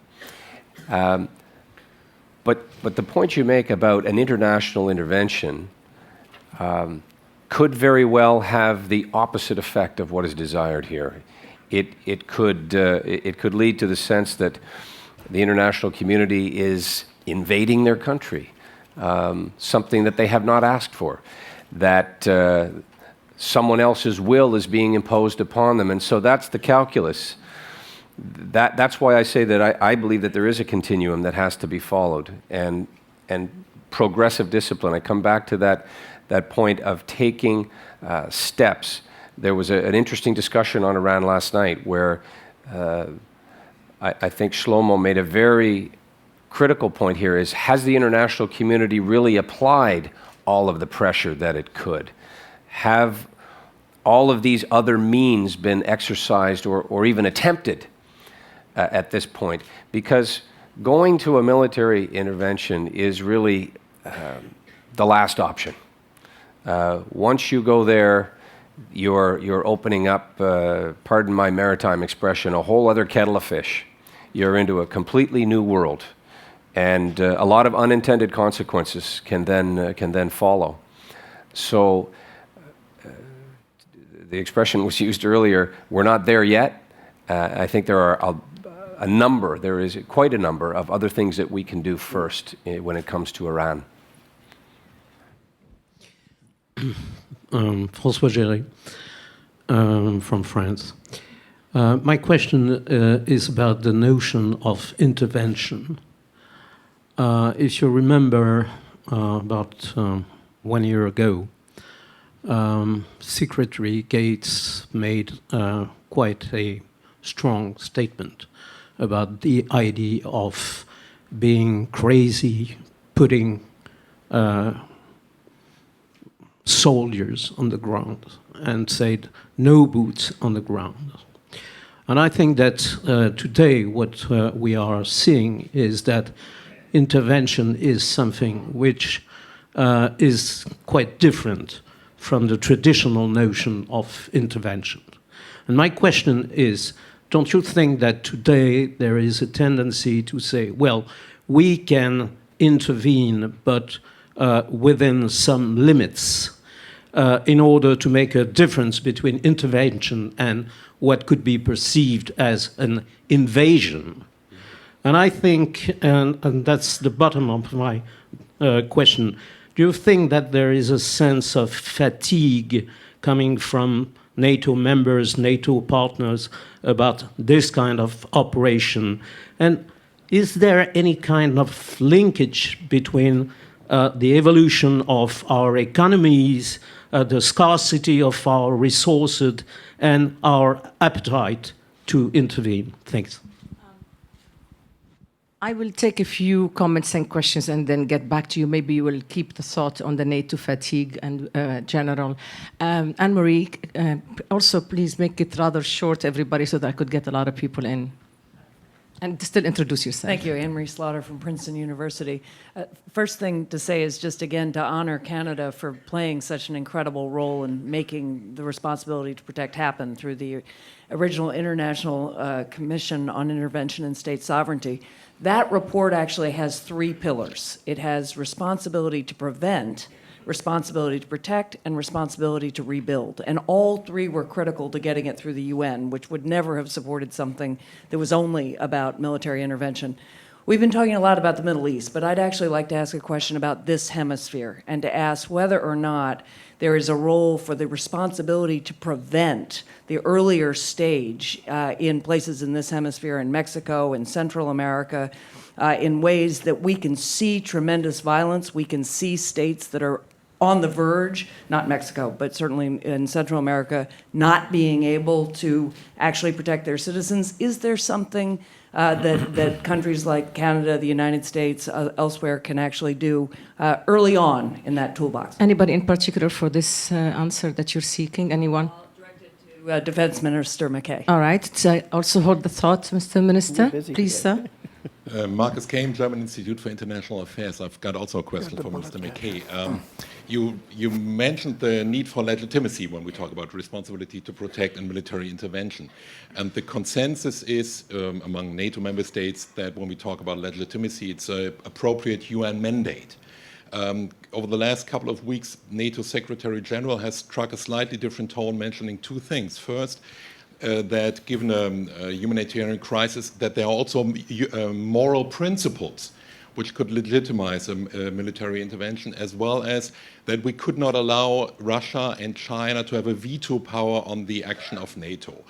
But the point you make about an international intervention could very well have the opposite effect of what is desired here. It could lead to the sense that the international community is invading their country, something that they have not asked for, that someone else's will is being imposed upon them. And so that's the calculus. That's why I say that I believe that there is a continuum that has to be followed, and progressive discipline. I come back to that point of taking steps. There was an interesting discussion on Iran last night where I think Shlomo made a very critical point here, is has the international community really applied all of the pressure that it could? Have all of these other means been exercised or even attempted at this point? Because going to a military intervention is really the last option. Once you go there, you're opening up, pardon my maritime expression, a whole other kettle of fish. You're into a completely new world, and a lot of unintended consequences can then follow. So the expression was used earlier, we're not there yet. I think there are there is quite a number of other things that we can do first when it comes to Iran. François Géry from France. My question is about the notion of intervention. If you remember, about 1 year ago, Secretary Gates made quite a strong statement about the idea of being crazy, putting soldiers on the ground, and said no boots on the ground. And I think that today what we are seeing is that intervention is something which is quite different from the traditional notion of intervention. And my question is, don't you think that today there is a tendency to say, well, we can intervene, but within some limits, in order to make a difference between intervention and what could be perceived as an invasion? And I think, and that's the bottom of my question, do you think that there is a sense of fatigue coming from NATO members, NATO partners, about this kind of operation? And is there any kind of linkage between the evolution of our economies, the scarcity of our resources, and our appetite to intervene? Thanks. I will take a few comments and questions and then get back to you. Maybe you will keep the thought on the NATO fatigue and general. Anne-Marie, also please make it rather short, everybody, so that I could get a lot of people in. And still introduce yourself. Thank you, Anne-Marie Slaughter from Princeton University. First thing to say is just, again, to honor Canada for playing such an incredible role in making the responsibility to protect happen through the original International Commission on Intervention and State Sovereignty. That report actually has 3 pillars. It has responsibility to prevent, responsibility to protect, and responsibility to rebuild. And all 3 were critical to getting it through the UN, which would never have supported something that was only about military intervention. We've been talking a lot about the Middle East, but I'd actually like to ask a question about this hemisphere and to ask whether or not there is a role for the responsibility to prevent the earlier stage in places in this hemisphere, in Mexico, in Central America, in ways that we can see tremendous violence. We can see states that are on the verge, not Mexico, but certainly in Central America, not being able to actually protect their citizens. Is there something that countries like Canada, the United States, elsewhere can actually do early on in that toolbox? Anybody in particular for this answer that you're seeking? Anyone? I'll direct it to Defense Minister McKay. All right. So also hold the thought, Mr. Minister. Please, sir. Marcus Kane, German Institute for International Affairs. I've got also a question for Mr. McKay. You mentioned the need for legitimacy when we talk about responsibility to protect and military intervention. And the consensus is among NATO member states that when we talk about legitimacy, it's an appropriate UN mandate. Over the last couple of weeks, NATO Secretary General has struck a slightly different tone, mentioning two things. First, that given a humanitarian crisis, that there are also moral principles which could legitimize a military intervention, as well as that we could not allow Russia and China to have a veto power on the action of NATO.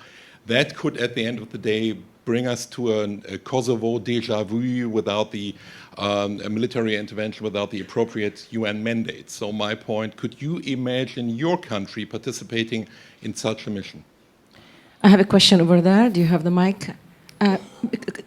That could, at the end of the day, bring us to a Kosovo déjà vu without the a military intervention, without the appropriate UN mandate. So my point, could you imagine your country participating in such a mission? I have a question over there. Do you have the mic?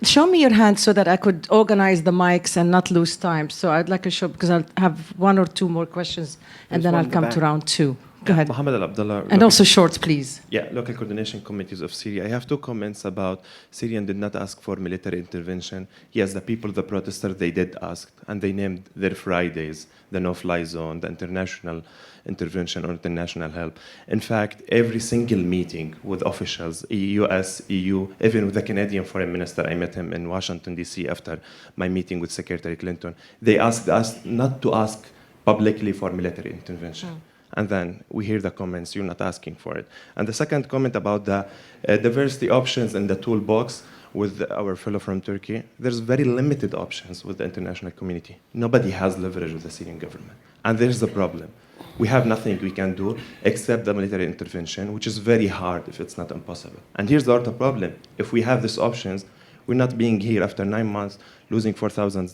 Show me your hand so that I could organize the mics and not lose time. So I'd like to show, because I'll have one or two more questions, and then I'll come to round two. Go ahead. Mohammed Al Abdullah. And also short, please. Yeah, local coordination committees of Syria. I have two comments about Syrians did not ask for military intervention. Yes, the people, the protesters, they did ask, and they named their Fridays, the no-fly zone, the international intervention or international help. In fact, every single meeting with officials, US, EU, even with the Canadian foreign minister, I met him in Washington, D.C. after my meeting with Secretary Clinton, they asked us not to ask publicly for military intervention. And then we hear the comments, you're not asking for it. And the second comment about the diversity options in the toolbox with our fellow from Turkey, there's very limited options with the international community. Nobody has leverage with the Syrian government. And there's the problem. We have nothing we can do except the military intervention, which is very hard if it's not impossible. And here's the other problem. If we have these options, we're not being here after 9 months, losing 4,000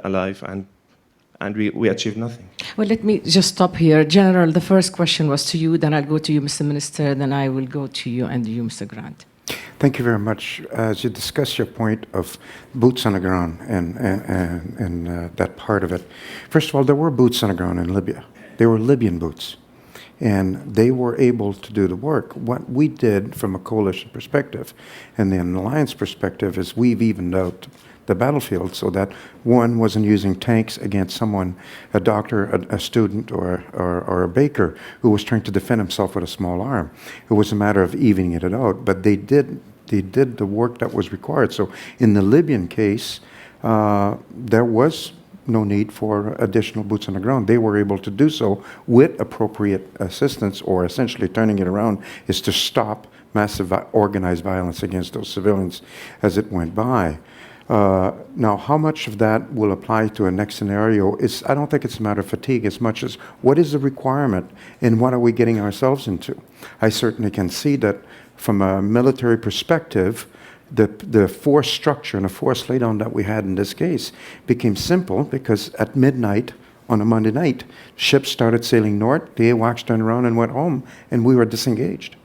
alive, and we achieved nothing. Well, let me just stop here. General, the first question was to you, then I'll go to you, Mr. Minister, then I will go to you and you, Mr. Grant. Thank you very much. As you discuss your point of boots on the ground and that part of it, first of all, there were boots on the ground in Libya. They were Libyan boots, and they were able to do the work. What we did from a coalition perspective and the alliance perspective is we've evened out the battlefield so that one wasn't using tanks against someone, a doctor, a student, or a baker who was trying to defend himself with a small arm. It was a matter of evening it out, but they did the work that was required. So in the Libyan case, there was no need for additional boots on the ground. They were able to do so with appropriate assistance, or essentially turning it around is to stop massive organized violence against those civilians as it went by. Now, how much of that will apply to a next scenario is, I don't think it's a matter of fatigue as much as what is the requirement and what are we getting ourselves into? I certainly can see that from a military perspective, the force structure and the force laydown that we had in this case became simple because at midnight on a Monday night, ships started sailing north, the AWACS turned around and went home, and we were disengaged.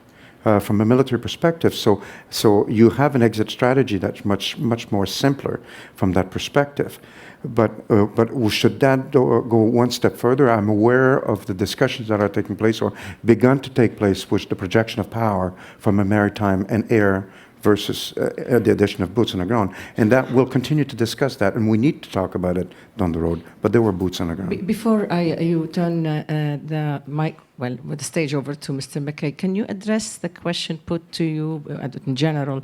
From a military perspective, so you have an exit strategy that's much more simpler from that perspective. But should that go one step further? I'm aware of the discussions that are taking place or begun to take place, which the projection of power from a maritime and air versus the addition of boots on the ground. And that we'll continue to discuss that, and we need to talk about it down the road. But there were boots on the ground. Before you turn the mic, well, with the stage over to Mr. McKay, can you address the question put to you in general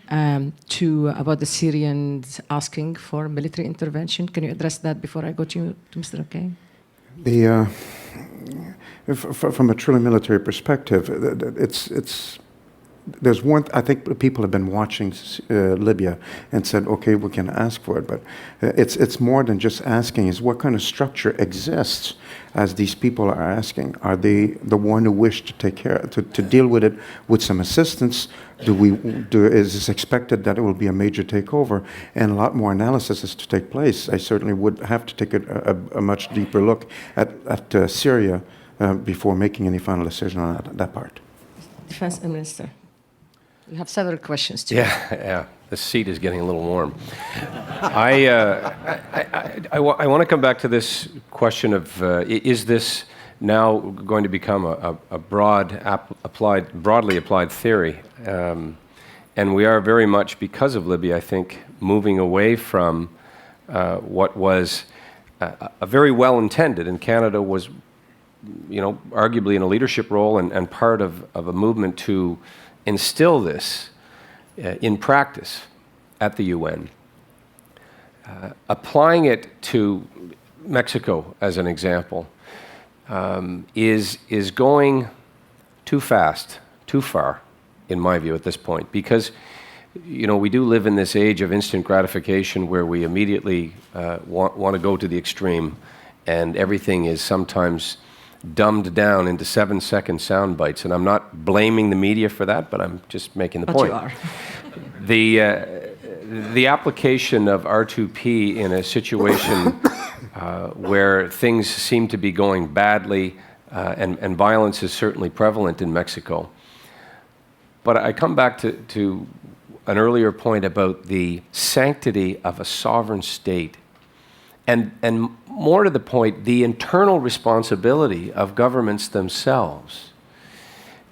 about the Syrians asking for military intervention? Can you address that before I go to you, to Mr. McKay? From a truly military perspective, it's there's one. I think people have been watching Libya and said, okay, we can ask for it, but it's more than just asking. Is what kind of structure exists as these people are asking? Are they the one who wish to take care to deal with it with some assistance? Is it expected that it will be a major takeover, and a lot more analysis is to take place? I certainly would have to take a much deeper look at Syria before making any final decision on that part. Defense Minister, you have several questions too. Yeah. The seat is getting a little warm. I want to come back to this question of is this now going to become a broadly applied theory? And we are very much, because of Libya, I think, moving away from what was a very well-intended, and Canada was, arguably in a leadership role and part of a movement to instill this in practice at the UN. Applying it to Mexico, as an example, is going too fast, too far, in my view, at this point, because we do live in this age of instant gratification where we immediately want to go to the extreme, and everything is sometimes dumbed down into 7-second sound bites. And I'm not blaming the media for that, but I'm just making the point. But you are. The application of R2P in a situation where things seem to be going badly, and violence is certainly prevalent in Mexico. But I come back to an earlier point about the sanctity of a sovereign state, and more to the point, the internal responsibility of governments themselves.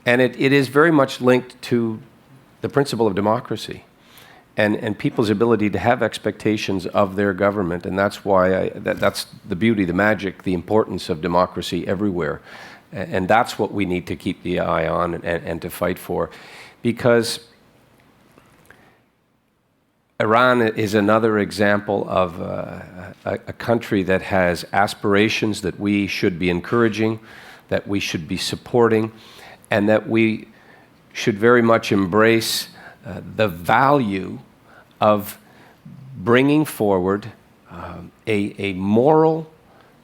And it is very much linked to the principle of democracy and people's ability to have expectations of their government. And that's why that's the beauty, the magic, the importance of democracy everywhere. And that's what we need to keep the eye on and to fight for. Because Iran is another example of a country that has aspirations that we should be encouraging, that we should be supporting, and that we should very much embrace the value of bringing forward a moral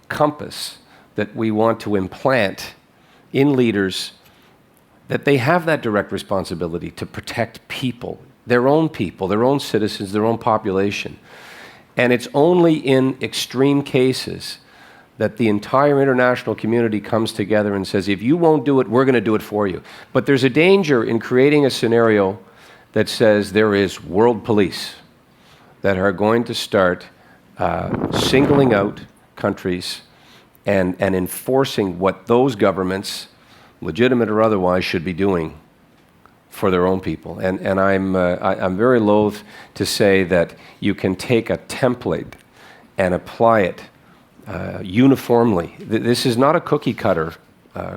compass that we want to implant in leaders, that they have that direct responsibility to protect people, their own citizens, their own population. And it's only in extreme cases that the entire international community comes together and says, if you won't do it, we're going to do it for you. But there's a danger in creating a scenario that says there is world police that are going to start singling out countries and enforcing what those governments, legitimate or otherwise, should be doing for their own people. And I'm very loath to say that you can take a template and apply it uniformly. This is not a cookie cutter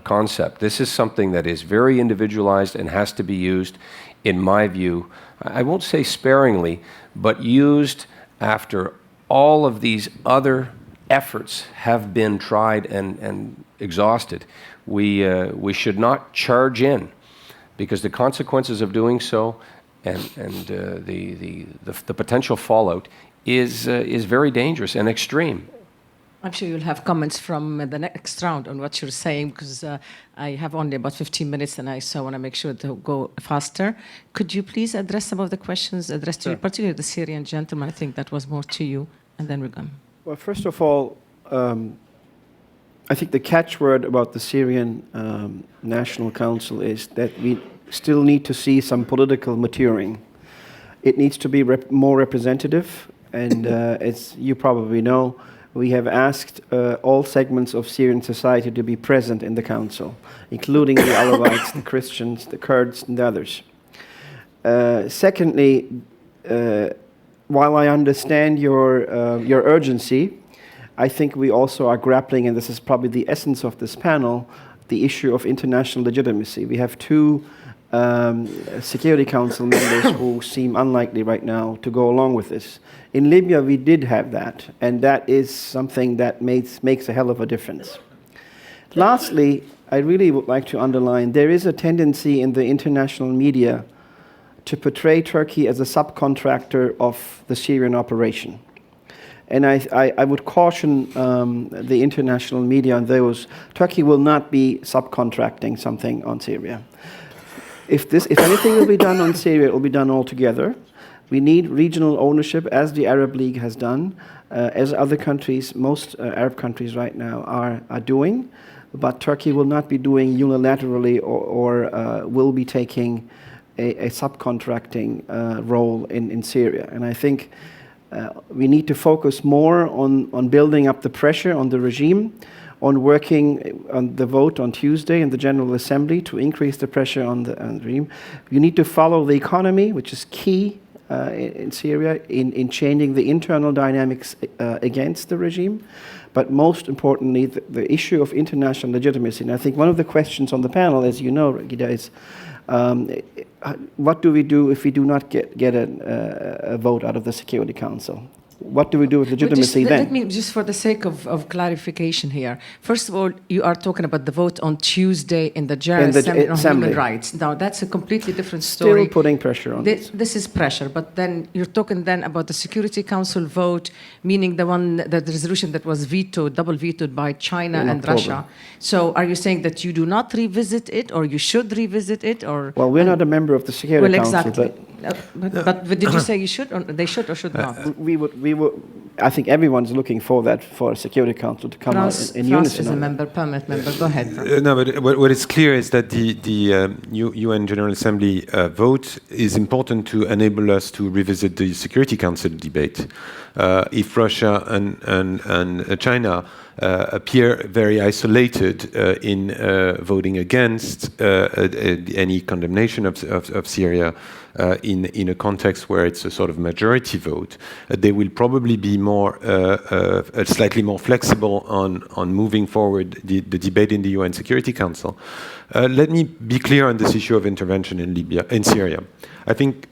concept. This is something that is very individualized and has to be used, in my view, I won't say sparingly, but used after all of these other efforts have been tried and exhausted. We should not charge in, because the consequences of doing so and the potential fallout is very dangerous and extreme. I'm sure you'll have comments from the next round on what you're saying, because I have only about 15 minutes and I want to make sure to go faster. Could you please address some of the questions addressed to you, particularly the Syrian gentleman? I think that was more to you, and then we're going. Well, first of all, I think the catchword about the Syrian National Council is that we still need to see some political maturing. It needs to be more representative, and as you probably know, we have asked all segments of Syrian society to be present in the council, including the Alawites, the Christians, the Kurds, and the others. Secondly, while I understand your urgency, I think we also are grappling, and this is probably the essence of this panel, the issue of international legitimacy. We have two Security Council members who seem unlikely right now to go along with this. In Libya, we did have that, and that is something that makes a hell of a difference. Lastly, I really would like to underline there is a tendency in the international media to portray Turkey as a subcontractor of the Syrian operation. And I would caution the international media on those. Turkey will not be subcontracting something on Syria. If anything will be done on Syria, it will be done all together. We need regional ownership, as the Arab League has done, as other countries, most Arab countries right now are doing. But Turkey will not be doing unilaterally or will be taking a subcontracting role in Syria. And I think we need to focus more on building up the pressure on the regime, on working on the vote on Tuesday in the General Assembly to increase the pressure on the regime. You need to follow the economy, which is key in Syria, in changing the internal dynamics against the regime. But most importantly, the issue of international legitimacy. And I think one of the questions on the panel, as you know, Gida, is what do we do if we do not get a vote out of the Security Council? What do we do with legitimacy then? Let me, just for the sake of clarification here. First of all, you are talking about the vote on Tuesday in the General Assembly on Human Rights. Now, that's a completely different story. Still putting pressure on this. This is pressure, but then you're talking then about the Security Council vote, meaning the resolution that was double vetoed by China and Russia. So are you saying that you do not revisit it, or you should revisit it, or? Well, we're not a member of the Security Council. Exactly. But did you say you should, or they should, or should not? I think everyone's looking for that, for a Security Council to come out in unison. France is a member, permanent member. Go ahead. No, but what is clear is that the UN General Assembly vote is important to enable us to revisit the Security Council debate. If Russia and China appear very isolated in voting against any condemnation of Syria in a context where it's a sort of majority vote, they will probably be slightly more flexible on moving forward the debate in the UN Security Council. Let me be clear on this issue of intervention in Syria. I think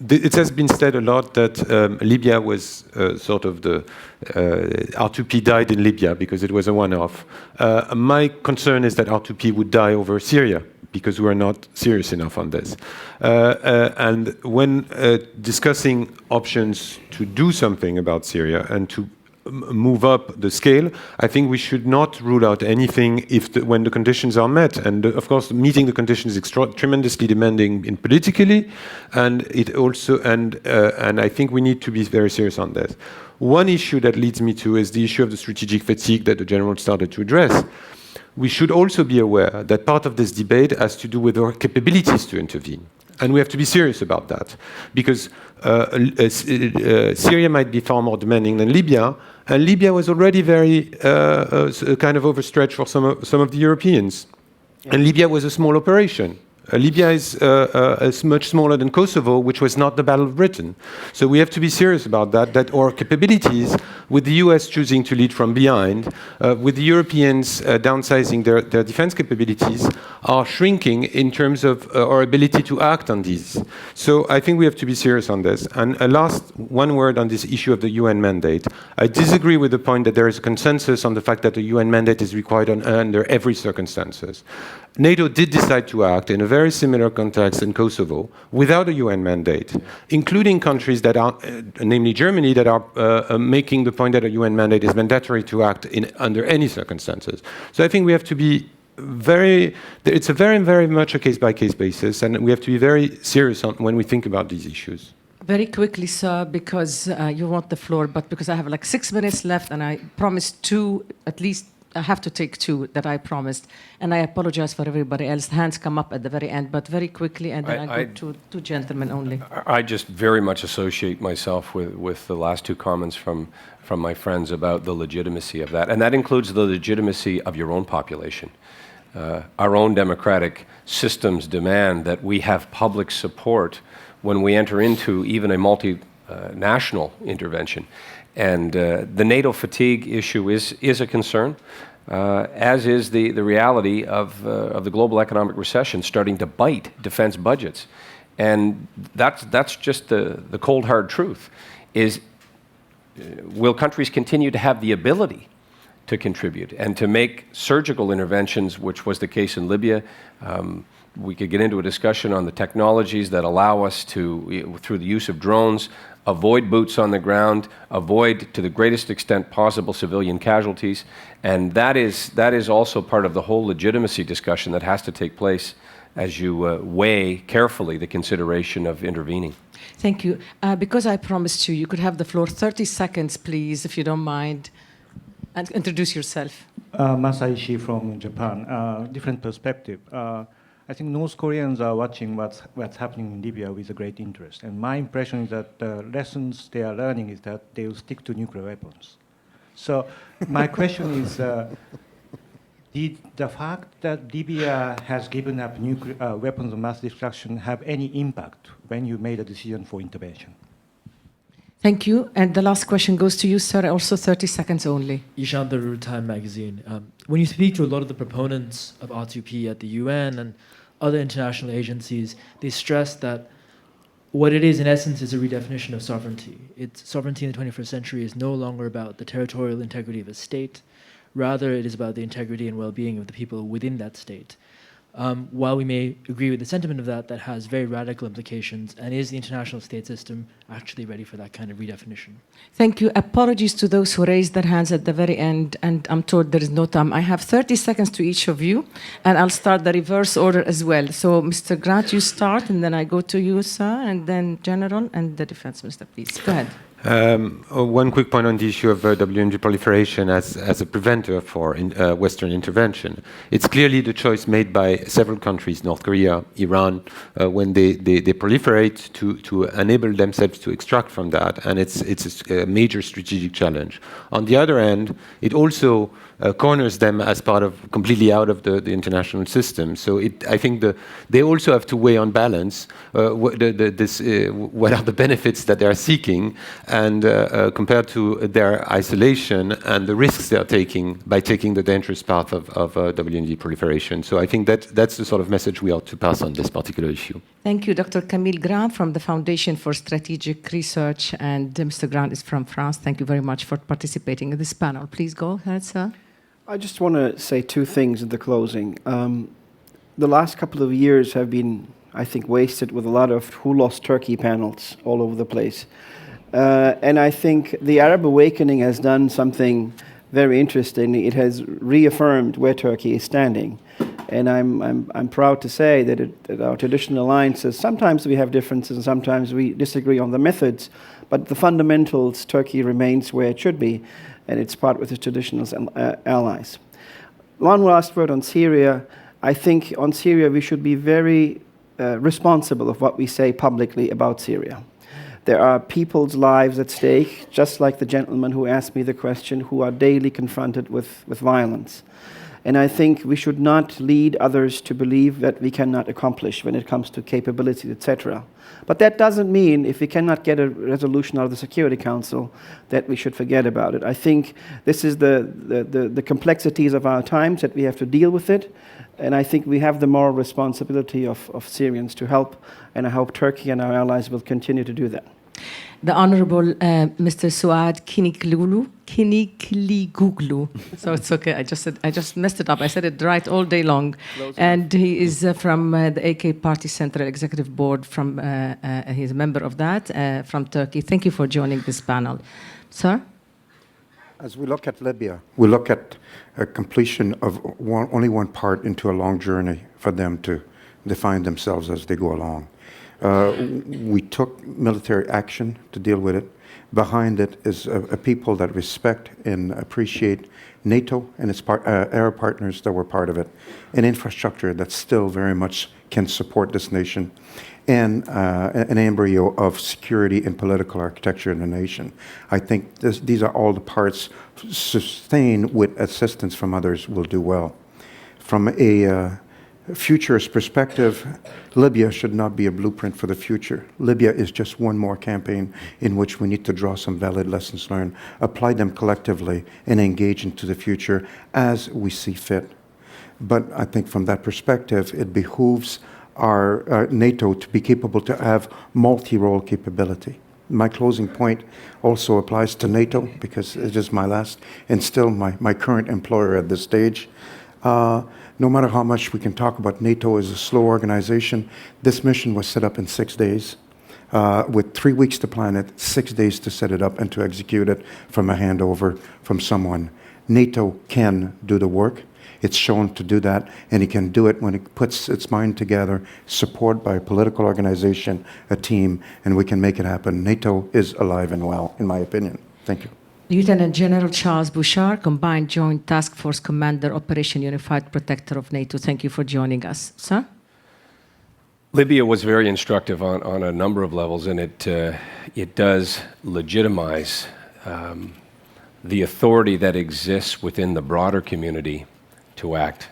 it has been said a lot that Libya was sort of the R2P died in Libya because it was a one-off. My concern is that R2P would die over Syria because we are not serious enough on this. And when discussing options to do something about Syria and to move up the scale, I think we should not rule out anything when the conditions are met. And of course, meeting the conditions is tremendously demanding politically, and I think we need to be very serious on this. One issue that leads me to is the issue of the strategic fatigue that the General started to address. We should also be aware that part of this debate has to do with our capabilities to intervene. And we have to be serious about that, because Syria might be far more demanding than Libya, and Libya was already very kind of overstretched for some of the Europeans. Yeah. And Libya was a small operation. Libya is much smaller than Kosovo, which was not the Battle of Britain. So we have to be serious about that our capabilities, with the US choosing to lead from behind, with the Europeans downsizing their defense capabilities, are shrinking in terms of our ability to act on these. So I think we have to be serious on this. And one word on this issue of the UN mandate. I disagree with the point that there is a consensus on the fact that the UN mandate is required under every circumstances. NATO did decide to act in a very similar context in Kosovo without a UN mandate, including countries that are, namely Germany, that are making the point that a UN mandate is mandatory to act under any circumstances. So I think we have to be it's a very, very much a case-by-case basis, and we have to be very serious when we think about these issues. Very quickly, sir, because you want the floor, but because I have like 6 minutes left, and I promised two, at least I have to take two that I promised, and I apologize for everybody else. Hands come up at the very end, but very quickly, and then I go to two gentlemen only. I just very much associate myself with the last two comments from my friends about the legitimacy of that, and that includes the legitimacy of your own population. Our own democratic systems demand that we have public support when we enter into even a multinational intervention. And the NATO fatigue issue is a concern, as is the reality of the global economic recession starting to bite defense budgets. And that's just the cold, hard truth, is will countries continue to have the ability to contribute and to make surgical interventions, which was the case in Libya. We could get into a discussion on the technologies that allow us to, through the use of drones, avoid boots on the ground, avoid to the greatest extent possible civilian casualties. And that is also part of the whole legitimacy discussion that has to take place as you weigh carefully the consideration of intervening. Thank you. Because I promised you, you could have the floor. 30 seconds, please, if you don't mind. And introduce yourself. Masaishi from Japan. Different perspective. I think North Koreans are watching what's happening in Libya with a great interest. And my impression is that the lessons they are learning is that they will stick to nuclear weapons. So my question is, did the fact that Libya has given up nuclear weapons of mass destruction have any impact when you made a decision for intervention? Thank you. And the last question goes to you, sir. Also 30 seconds only. Ishan Darur, Time magazine. When you speak to a lot of the proponents of R2P at the UN and other international agencies, they stress that what it is, in essence, is a redefinition of sovereignty. Sovereignty in the 21st century is no longer about the territorial integrity of a state. Rather, it is about the integrity and well-being of the people within that state. While we may agree with the sentiment of that, that has very radical implications, and is the international state system actually ready for that kind of redefinition? Thank you. Apologies to those who raised their hands at the very end, and I'm told there is no time. I have 30 seconds to each of you, and I'll start the reverse order as well. So, Mr. Grant, you start, and then I go to you, sir, and then General, and the Defense Minister, please. Go ahead. One quick point on the issue of WMD proliferation as a preventer for Western intervention. It's clearly the choice made by several countries, North Korea, Iran, when they proliferate to enable themselves to extract from that, and it's a major strategic challenge. On the other hand, it also corners them as part of completely out of the international system. So I think they also have to weigh on balance what are the benefits that they are seeking, and compared to their isolation and the risks they are taking by taking the dangerous path of WMD proliferation. So I think that's the sort of message we ought to pass on this particular issue. Thank you, Dr. Camille Grant from the Foundation for Strategic Research, and Mr. Grant is from France. Thank you very much for participating in this panel. Please go ahead, sir. I just want to say two things in the closing. The last couple of years have been, I think, wasted with a lot of Who Lost Turkey panels all over the place. And I think the Arab awakening has done something very interesting. It has reaffirmed where Turkey is standing. And I'm proud to say that our traditional alliances, sometimes we have differences and sometimes we disagree on the methods, but the fundamentals, Turkey remains where it should be, and it's part with its traditional allies. One last word on Syria. I think on Syria we should be very responsible of what we say publicly about Syria. There are people's lives at stake, just like the gentleman who asked me the question, who are daily confronted with violence. And I think we should not lead others to believe that we cannot accomplish when it comes to capabilities, etc. But that doesn't mean if we cannot get a resolution out of the Security Council that we should forget about it. I think this is the complexities of our times that we have to deal with it. And I think we have the moral responsibility of Syrians to help, and I hope Turkey and our allies will continue to do that. The Honorable Mr. Suad Kinikligoglu. So it's okay. I just messed it up. I said it right all day long. And he is from the AK Party Central Executive Board. He's a member of that from Turkey. Thank you for joining this panel, sir. As we look at Libya, we look at a completion of only one part into a long journey for them to define themselves as they go along. We took military action to deal with it. Behind it is a people that respect and appreciate NATO and its Arab partners that were part of it, an infrastructure that still very much can support this nation, and an embryo of security and political architecture in the nation. I think these are all the parts sustained with assistance from others will do well. From a futurist perspective, Libya should not be a blueprint for the future. Libya is just one more campaign in which we need to draw some valid lessons learned, apply them collectively, and engage into the future as we see fit. But I think from that perspective, it behooves our NATO to be capable to have multi-role capability. my closing point also applies to NATO, because it is my last and still my current employer at this stage. No matter how much we can talk about NATO as a slow organization, this mission was set up in 6 days, with 3 weeks to plan it, 6 days to set it up and to execute it from a handover from someone. NATO can do the work. It's shown to do that, and it can do it when it puts its mind together, support by a political organization, a team, and we can make it happen. NATO is alive and well, in my opinion. Thank you. Lieutenant General Charles Bouchard, Combined Joint Task Force Commander, Operation Unified Protector of NATO. Thank you for joining us. Sir? Libya was very instructive on a number of levels, and it does legitimize the authority that exists within the broader community to act.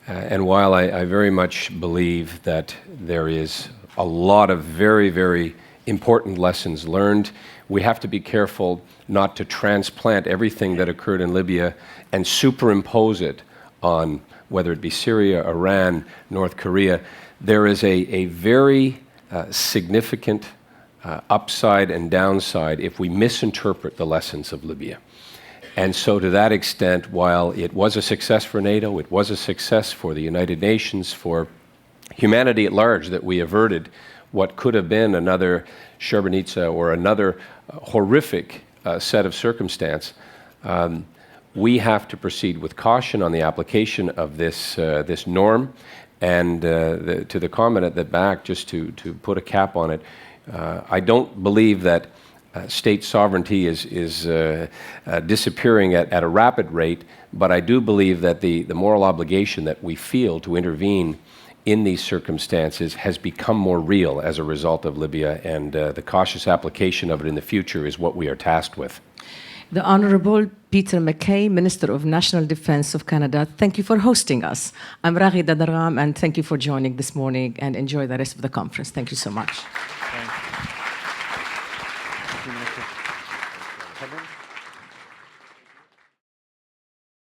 And while I very much believe that there is a lot of very, very important lessons learned, we have to be careful not to transplant everything that occurred in Libya and superimpose it on whether it be Syria, Iran, North Korea. There is a very significant upside and downside if we misinterpret the lessons of Libya. And so to that extent, while it was a success for NATO, it was a success for the United Nations, for humanity at large, that we averted what could have been another Srebrenica or another horrific set of circumstance, we have to proceed with caution on the application of this norm. And to the comment at the back, just to put a cap on it, I don't believe that state sovereignty is disappearing at a rapid rate, but I do believe that the moral obligation that we feel to intervene in these circumstances has become more real as a result of Libya, and the cautious application of it in the future is what we are tasked with. The Honorable Peter MacKay, Minister of National Defense of Canada, thank you for hosting us. I'm Raghi Dadaram, and thank you for joining this morning, and enjoy the rest of the conference. Thank you so much. Thank you.